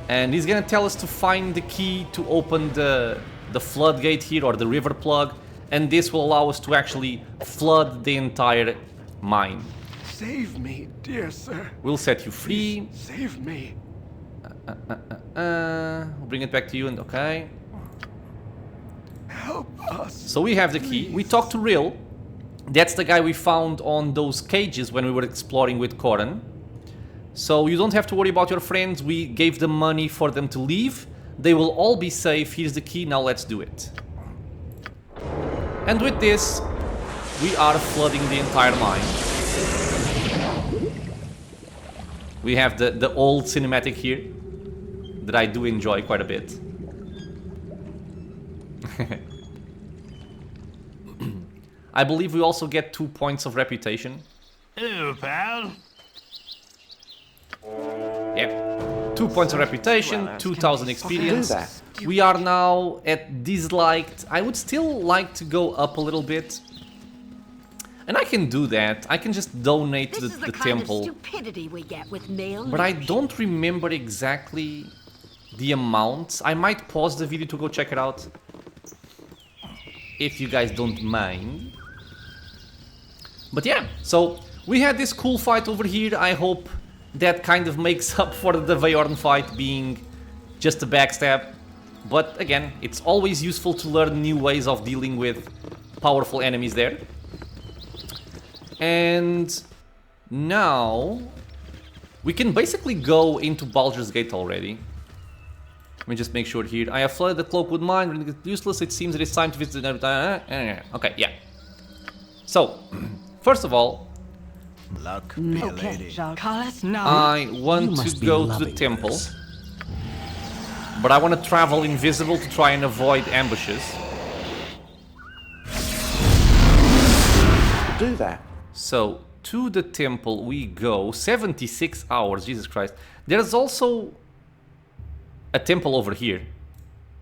[SPEAKER 1] And he's gonna tell us to find the key to open the floodgate here, or the river plug, and this will allow us to actually flood the entire mine.
[SPEAKER 3] Save me, dear sir.
[SPEAKER 1] We'll set you free.
[SPEAKER 3] Save me.
[SPEAKER 1] We'll bring it back to you, and okay.
[SPEAKER 3] Help us.
[SPEAKER 1] So we have the key. We talked to Rill. That's the guy we found on those cages when we were exploring with Corin. So you don't have to worry about your friends. We gave them money for them to leave. They will all be safe. Here's the key. Now let's do it. And with this, we are flooding the entire mine. We have the old cinematic here that I do enjoy quite a bit. I believe we also get 2 points of reputation.
[SPEAKER 2] Hello, pal.
[SPEAKER 1] Yep. 2 points of reputation, 2,000 experience.
[SPEAKER 6] that.
[SPEAKER 1] We are now at disliked. I would still like to go up a little bit. And I can do that. I can just donate to
[SPEAKER 9] This is
[SPEAKER 1] the
[SPEAKER 9] the kind
[SPEAKER 1] temple.
[SPEAKER 9] of stupidity we get with male
[SPEAKER 1] But I
[SPEAKER 9] leadership.
[SPEAKER 1] don't remember exactly the amount. I might pause the video to go check it out, if you guys don't mind. But yeah, so we had this cool fight over here. I hope that kind of makes up for the Vayorn fight being just a backstab. But again, it's always useful to learn new ways of dealing with powerful enemies there. And now we can basically go into Baldur's Gate already. Let me just make sure here. I have flooded the Cloakwood mine, rendering it useless. It seems that it's time to visit. Okay, yeah. So, first of all,
[SPEAKER 5] Luck be a
[SPEAKER 4] Okay,
[SPEAKER 5] lady.
[SPEAKER 4] Carlos, no.
[SPEAKER 1] I want
[SPEAKER 7] You
[SPEAKER 1] to
[SPEAKER 7] must be
[SPEAKER 1] go to the
[SPEAKER 7] loving
[SPEAKER 1] temple,
[SPEAKER 7] this.
[SPEAKER 1] but I want to travel invisible to try and avoid ambushes.
[SPEAKER 6] Do that.
[SPEAKER 1] So, to the temple we go. 76 hours, Jesus Christ. There's also a temple over here.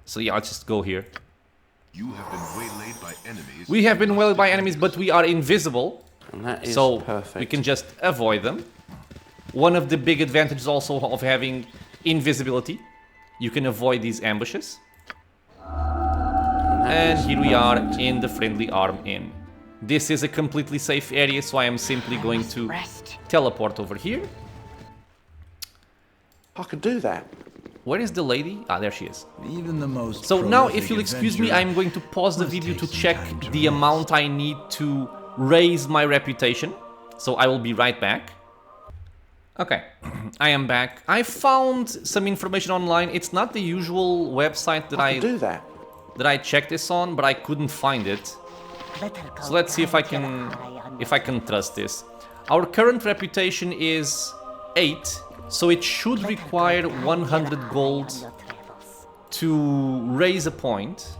[SPEAKER 1] So yeah, let's just go here.
[SPEAKER 8] You have been waylaid by enemies.
[SPEAKER 1] We have been waylaid by enemies, but we are invisible.
[SPEAKER 6] And that is
[SPEAKER 1] So
[SPEAKER 6] perfect.
[SPEAKER 1] we can just avoid them. One of the big advantages also of having invisibility. You can avoid these ambushes. And here we are in the Friendly Arm Inn. This is a completely safe area, so I am simply going to
[SPEAKER 4] Rest.
[SPEAKER 1] teleport over here.
[SPEAKER 6] I could do that.
[SPEAKER 1] Where is the lady? Ah, there she is.
[SPEAKER 5] Even the most
[SPEAKER 1] So now, if
[SPEAKER 5] prolific
[SPEAKER 1] you'll excuse me,
[SPEAKER 5] adventurer
[SPEAKER 1] I'm going to pause the
[SPEAKER 5] must
[SPEAKER 1] video
[SPEAKER 5] take
[SPEAKER 1] to
[SPEAKER 5] some
[SPEAKER 1] check
[SPEAKER 5] time to
[SPEAKER 1] the
[SPEAKER 5] rest.
[SPEAKER 1] amount I need to raise my reputation. So I will be right back. Okay, I am back. I found some information online. It's not the usual website that
[SPEAKER 6] I could do that.
[SPEAKER 1] I checked this on, but I couldn't find it. So let's see if I can trust this. Our current reputation is 8, so it should require 100 gold to raise a point.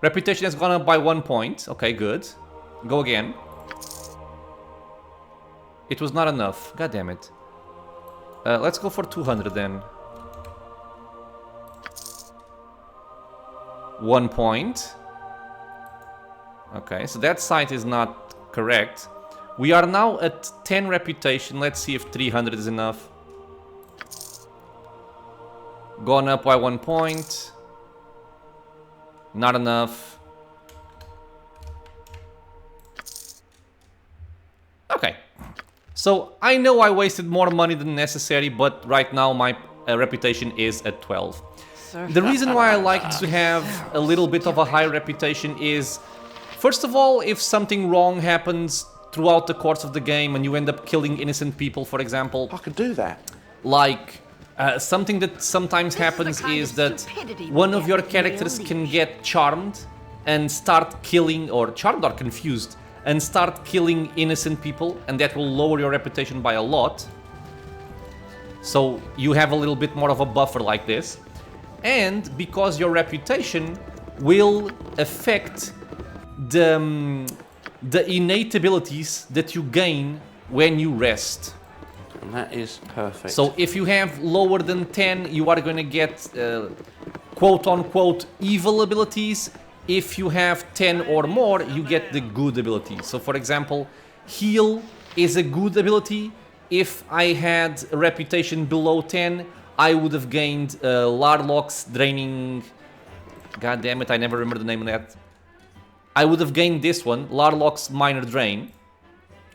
[SPEAKER 1] Reputation has gone up by 1 point. Okay, good. Go again. It was not enough. God damn it. Let's go for 200 then. 1 point. Okay, so that site is not correct. We are now at 10 reputation. Let's see if 300 is enough. Gone up by 1 point. Not enough. Okay. So I know I wasted more money than necessary, but right now my reputation is at 12. The reason why I like to have a little bit of a high reputation is, first of all, if something wrong happens throughout the course of the game and you end up killing innocent people, for example.
[SPEAKER 6] I could do that.
[SPEAKER 1] Like, something that sometimes happens is that one of your characters can get charmed and start killing, or charmed or confused, and start killing innocent people, and that will lower your reputation by a lot. So you have a little bit more of a buffer like this. And because your reputation will affect the innate abilities that you gain when you rest.
[SPEAKER 6] And that is perfect.
[SPEAKER 1] So if you have lower than 10, you are going to get quote-unquote evil abilities. If you have 10 or more, you get the good abilities. So for example, heal is a good ability. If I had a reputation below 10, I would have gained Larlock's draining... God damn it, I never remember the name of that. I would have gained this one, Larlock's minor drain.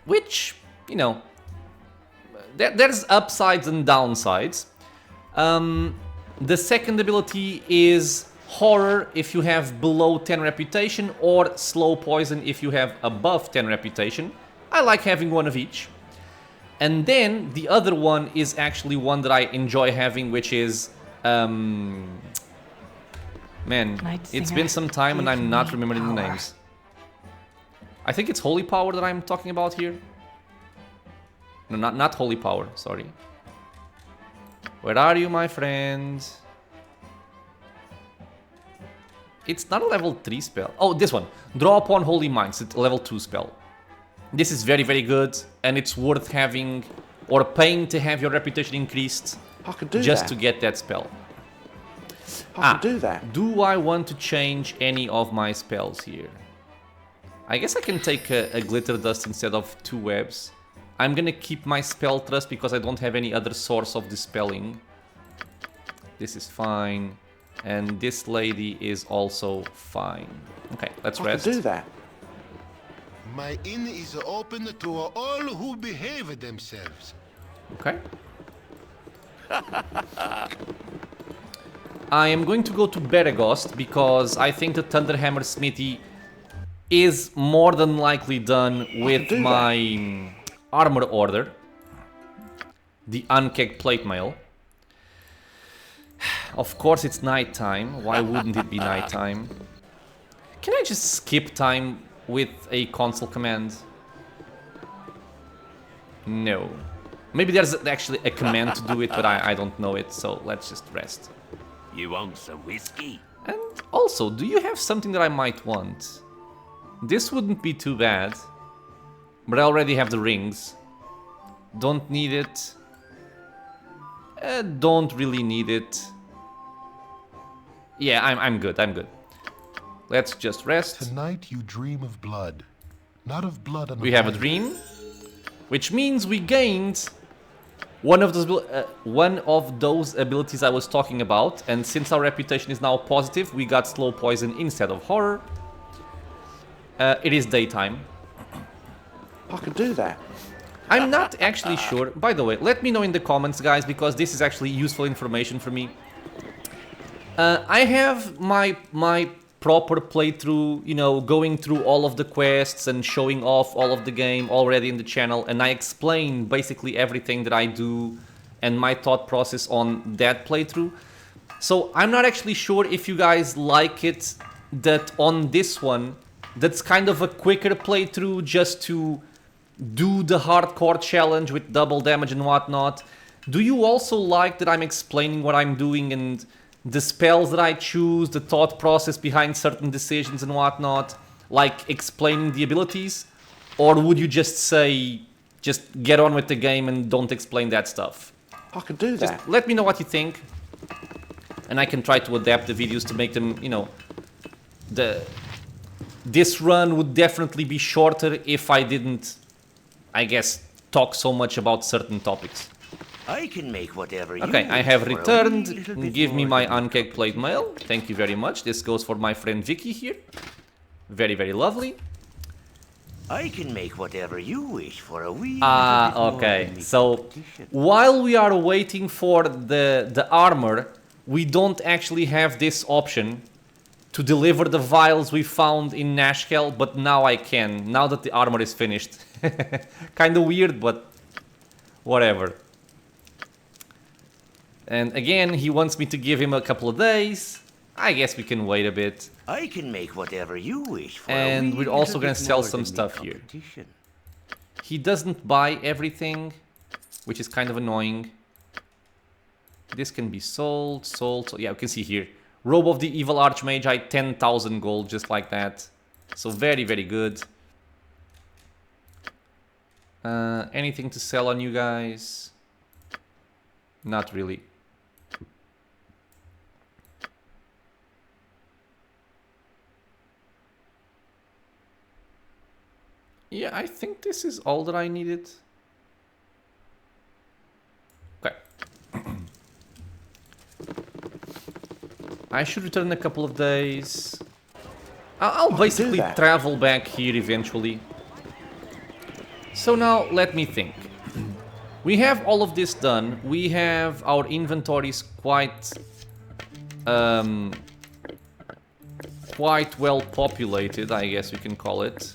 [SPEAKER 1] Which, you know, there's upsides and downsides. The second ability is horror if you have below 10 reputation, or slow poison if you have above 10 reputation. I like having one of each. And then the other one is actually one that I enjoy having, which is... man, it's been some time and I'm not remembering the names. I think it's Holy Power that I'm talking about here. No, not Holy Power, sorry. Where are you, my friend? It's not a level 3 spell. Oh, this one. Draw upon Holy Minds. It's a level 2 spell. This is very, very good, and it's worth having or paying to have your reputation increased just to get that spell.
[SPEAKER 6] I can do that.
[SPEAKER 1] Do I want to change any of my spells here? I guess I can take a Glitter Dust instead of 2 webs. I'm gonna keep my Spell Trust because I don't have any other source of dispelling. This is fine. And this lady is also fine. Okay, let's rest.
[SPEAKER 6] I can do that.
[SPEAKER 8] My inn is open to all who behave themselves.
[SPEAKER 1] Okay. I am going to go to Beregost because I think the Thunderhammer Smithy is more than likely done with my armor order. The Unkegged Plate Mail. Of course it's nighttime. Why wouldn't it be nighttime? Can I just skip time with a console command? No. Maybe there's actually a command to do it, but I don't know it, so let's just rest.
[SPEAKER 2] You want some whiskey?
[SPEAKER 1] And also, do you have something that I might want? This wouldn't be too bad. But I already have the rings. Don't need it. Don't really need it. Yeah, I'm good, I'm good. Let's just rest.
[SPEAKER 8] Tonight you dream of blood. Not of blood on the
[SPEAKER 1] We have a dream, which means we gained one of those abilities I was talking about, and since our reputation is now positive, we got slow poison instead of horror. It is daytime.
[SPEAKER 6] I can do that.
[SPEAKER 1] I'm not actually sure. By the way, let me know in the comments, guys, because this is actually useful information for me. I have my proper playthrough, you know, going through all of the quests and showing off all of the game already in the channel, and I explain basically everything that I do and my thought process on that playthrough. So I'm not actually sure if you guys like it that on this one, that's kind of a quicker playthrough just to do the hardcore challenge with double damage and whatnot. Do you also like that I'm explaining what I'm doing and the spells that I choose, the thought process behind certain decisions and whatnot, like explaining the abilities? Or would you just say, just get on with the game and don't explain that stuff?
[SPEAKER 6] I can do that.
[SPEAKER 1] Just let me know what you think, and I can try to adapt the videos to make them, you know, this run would definitely be shorter if I didn't, I guess, talk so much about certain topics.
[SPEAKER 2] I can make whatever you
[SPEAKER 1] Okay, I
[SPEAKER 2] want
[SPEAKER 1] have
[SPEAKER 2] for a
[SPEAKER 1] returned.
[SPEAKER 2] wee little bit
[SPEAKER 1] Give me
[SPEAKER 2] more
[SPEAKER 1] my
[SPEAKER 2] than
[SPEAKER 1] Unkegged Plate Mail. Thank you very much. This goes for my friend Vicky here. Very, very lovely.
[SPEAKER 2] I can make whatever you wish for a wee
[SPEAKER 1] Ah,
[SPEAKER 2] little bit more
[SPEAKER 1] okay.
[SPEAKER 2] than the
[SPEAKER 1] So
[SPEAKER 2] competition.
[SPEAKER 1] while we are waiting for the armor, we don't actually have this option to deliver the vials we found in Nashkel, but now I can, now that the armor is finished. Kinda weird, but whatever. And again, he wants me to give him a couple of days. I guess we can wait a bit.
[SPEAKER 2] I can make whatever you wish for
[SPEAKER 1] And
[SPEAKER 2] a wee
[SPEAKER 1] we're also
[SPEAKER 2] little
[SPEAKER 1] gonna
[SPEAKER 2] bit
[SPEAKER 1] sell
[SPEAKER 2] more
[SPEAKER 1] some
[SPEAKER 2] than the
[SPEAKER 1] stuff here.
[SPEAKER 2] competition.
[SPEAKER 1] He doesn't buy everything, which is kind of annoying. This can be sold. So yeah, you can see here. Robe of the Evil Archmage, 10,000 gold, just like that. So very, very good. Anything to sell on you guys? Not really. Yeah, I think this is all that I needed. Okay. I should return in a couple of days. I'll basically travel back here eventually. So now, let me think. We have all of this done. We have our inventories quite well populated, I guess we can call it.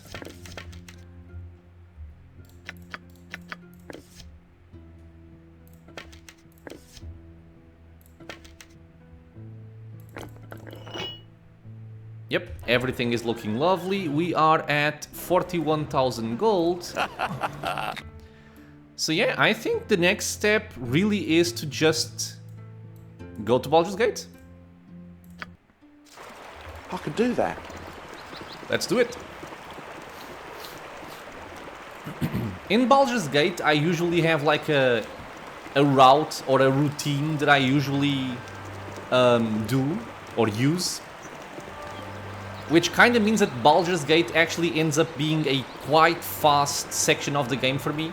[SPEAKER 1] Yep, everything is looking lovely. We are at 41,000 gold. So yeah, I think the next step really is to just go to Baldur's Gate.
[SPEAKER 6] I could do that.
[SPEAKER 1] Let's do it. In Baldur's Gate, I usually have like a route or a routine that I usually do or use. Which kind of means that Baldur's Gate actually ends up being a quite fast section of the game for me.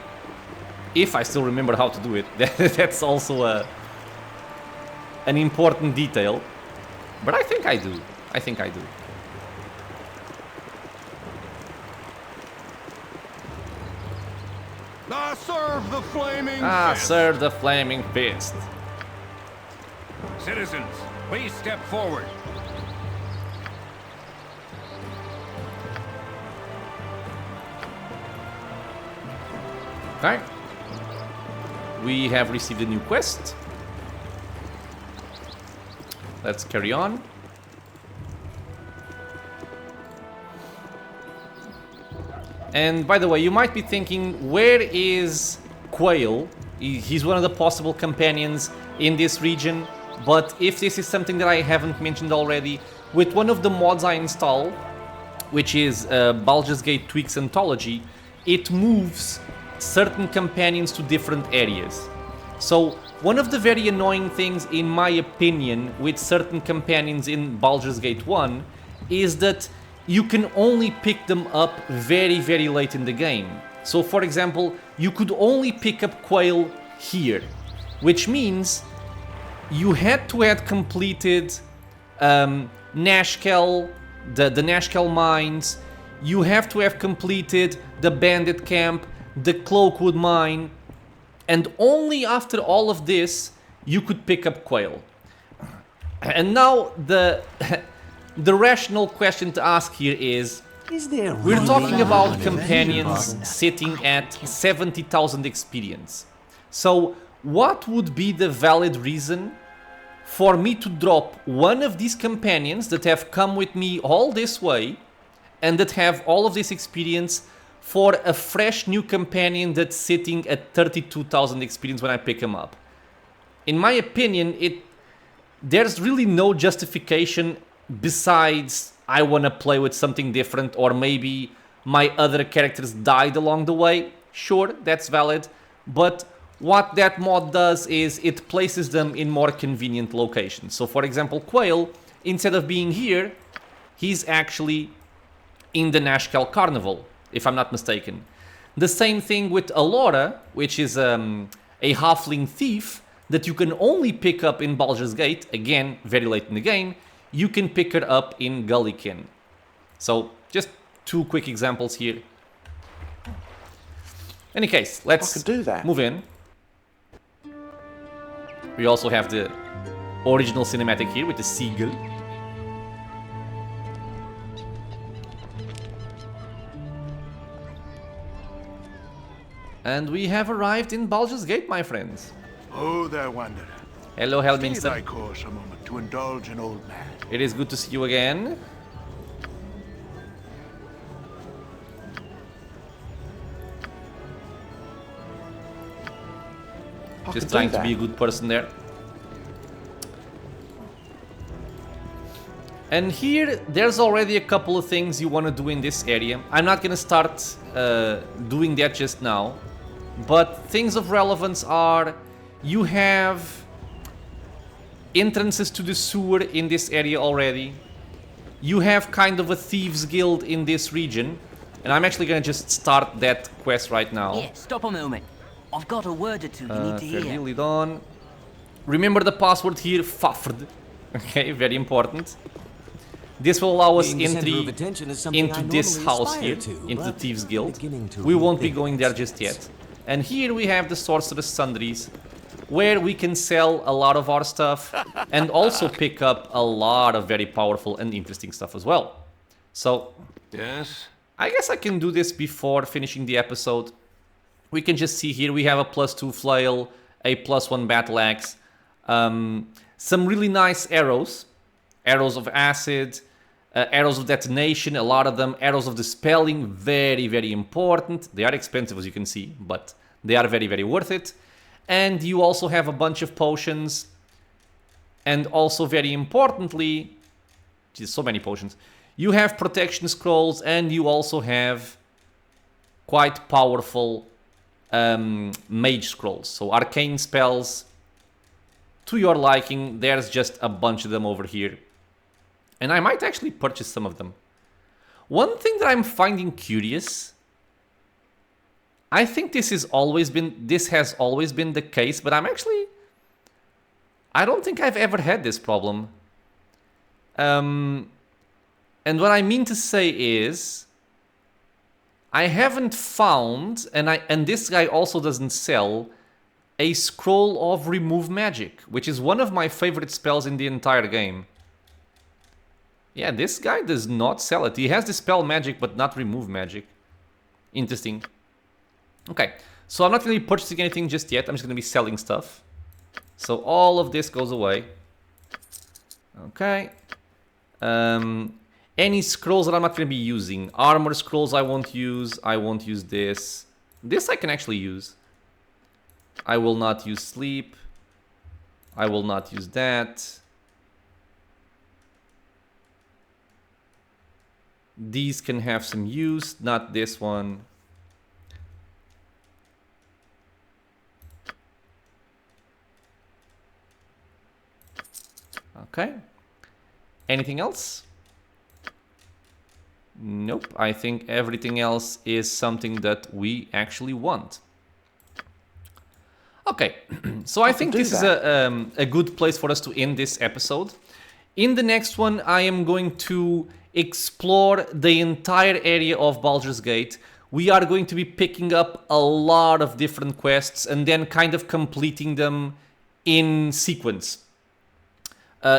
[SPEAKER 1] If I still remember how to do it. That's also an important detail. But I think I do. I think I do.
[SPEAKER 3] Ah, serve the flaming fist.
[SPEAKER 1] Serve the flaming fist.
[SPEAKER 3] Citizens, please step forward.
[SPEAKER 1] Okay. We have received a new quest. Let's carry on. And by the way, you might be thinking, where is Quail? He's one of the possible companions in this region. But if this is something that I haven't mentioned already, with one of the mods I install, which is Baldur's Gate Tweaks Anthology, it moves certain companions to different areas. So one of the very annoying things, in my opinion, with certain companions in Baldur's Gate 1 is that you can only pick them up very, very late in the game. So for example, you could only pick up Quail here, which means you had to have completed Nashkel, the Nashkel mines. You have to have completed the bandit camp, the Cloakwood mine, and only after all of this you could pick up Quail. And now the rational question to ask here is
[SPEAKER 7] there
[SPEAKER 1] we're
[SPEAKER 7] really
[SPEAKER 1] talking about
[SPEAKER 7] an
[SPEAKER 1] companions
[SPEAKER 7] advantage?
[SPEAKER 1] sitting at 70,000 experience. So what would be the valid reason for me to drop one of these companions that have come with me all this way and that have all of this experience for a fresh new companion that's sitting at 32,000 experience when I pick him up? In my opinion, there's really no justification besides I want to play with something different, or maybe my other characters died along the way. Sure, that's valid, but what that mod does is it places them in more convenient locations. So for example, Quail, instead of being here, he's actually in the Nashkel Carnival, if I'm not mistaken. The same thing with Alora, which is a halfling thief that you can only pick up in Baldur's Gate, again, very late in the game. You can pick her up in Gullikin. So, just two quick examples here. any case, let's
[SPEAKER 6] I can do that.
[SPEAKER 1] move in. We also have the original cinematic here with the seagull. And we have arrived in Baldur's Gate, my friends.
[SPEAKER 8] Oh, there, Wanderer.
[SPEAKER 1] Hello,
[SPEAKER 8] Stay
[SPEAKER 1] Helminster.
[SPEAKER 8] thy course a moment to indulge an old man.
[SPEAKER 1] It is good to see you again.
[SPEAKER 6] I
[SPEAKER 1] Just
[SPEAKER 6] can
[SPEAKER 1] trying
[SPEAKER 6] do
[SPEAKER 1] to be a
[SPEAKER 6] that.
[SPEAKER 1] good person there. And here, there's already a couple of things you want to do in this area. I'm not going to start doing that just now. But things of relevance are, you have entrances to the sewer in this area already. You have kind of a thieves guild in this region. And I'm actually going to just start that quest right now.
[SPEAKER 10] Here, stop a moment. I've got a word or two you need to hear.
[SPEAKER 1] Fairly done. Remember the password here, Fafrd. Okay, very important. This will allow us
[SPEAKER 7] Being the center of
[SPEAKER 1] entry
[SPEAKER 7] attention is something
[SPEAKER 1] into
[SPEAKER 7] I
[SPEAKER 1] this
[SPEAKER 7] normally
[SPEAKER 1] house
[SPEAKER 7] aspire
[SPEAKER 1] here,
[SPEAKER 7] to,
[SPEAKER 1] into the
[SPEAKER 7] but
[SPEAKER 1] Thieves
[SPEAKER 7] I'm
[SPEAKER 1] Guild.
[SPEAKER 7] beginning to
[SPEAKER 1] We won't be
[SPEAKER 7] rethink
[SPEAKER 1] going there just yet. And here we have the Sorcerer's Sundries, where we can sell a lot of our stuff and also pick up a lot of very powerful and interesting stuff as well. So,
[SPEAKER 3] Yes?
[SPEAKER 1] I guess I can do this before finishing the episode. We can just see here we have a +2 flail, a +1 battle axe, some really nice arrows, arrows of acid, arrows of detonation, a lot of them, arrows of dispelling, very, very important. They are expensive as you can see, but they are very, very worth it. And you also have a bunch of potions, and also very importantly, geez, so many potions, you have protection scrolls, and you also have quite powerful mage scrolls. So arcane spells to your liking. There's just a bunch of them over here. And I might actually purchase some of them. One thing that I'm finding curious, I think this has always been the case, but I don't think I've ever had this problem. And what I mean to say is, I haven't found, and this guy also doesn't sell, a scroll of remove magic, which is one of my favorite spells in the entire game. Yeah, this guy does not sell it. He has dispel magic, but not remove magic. Interesting. Okay, so I'm not going to be purchasing anything just yet. I'm just going to be selling stuff. So all of this goes away. Okay. Any scrolls that I'm not going to be using. Armor scrolls I won't use. I won't use this. This I can actually use. I will not use sleep. I will not use that. These can have some use, not this one. Okay. Anything else? Nope. I think everything else is something that we actually want. Okay. So I think this is a good place for us to end this episode. In the next one, I am going to explore the entire area of Baldur's Gate. We are going to be picking up a lot of different quests and then kind of completing them in sequence.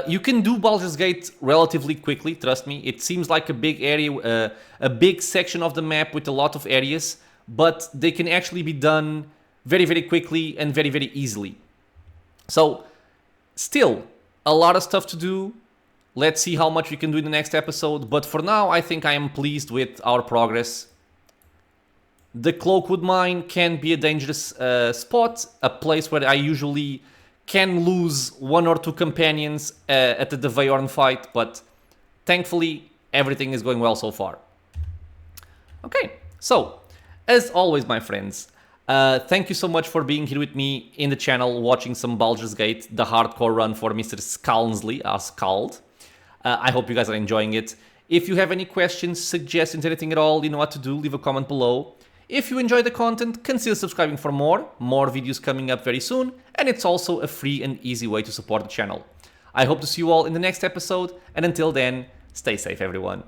[SPEAKER 1] You can do Baldur's Gate relatively quickly, trust me. It seems like a big area, a big section of the map with a lot of areas, but they can actually be done very, very quickly and very, very easily. So, still, a lot of stuff to do. Let's see how much we can do in the next episode, but for now, I think I am pleased with our progress. The Cloakwood Mine can be a dangerous spot, a place where I usually can lose 1 or 2 companions at the Devayorn fight, but thankfully, everything is going well so far. Okay, so, as always, my friends, thank you so much for being here with me in the channel, watching some Baldur's Gate, the hardcore run for Mr. Skalnsley, our Skald. I hope you guys are enjoying it. If you have any questions, suggestions, anything at all, you know what to do, leave a comment below. If you enjoy the content, consider subscribing for more videos coming up very soon, and it's also a free and easy way to support the channel. I hope to see you all in the next episode, and until then, stay safe everyone.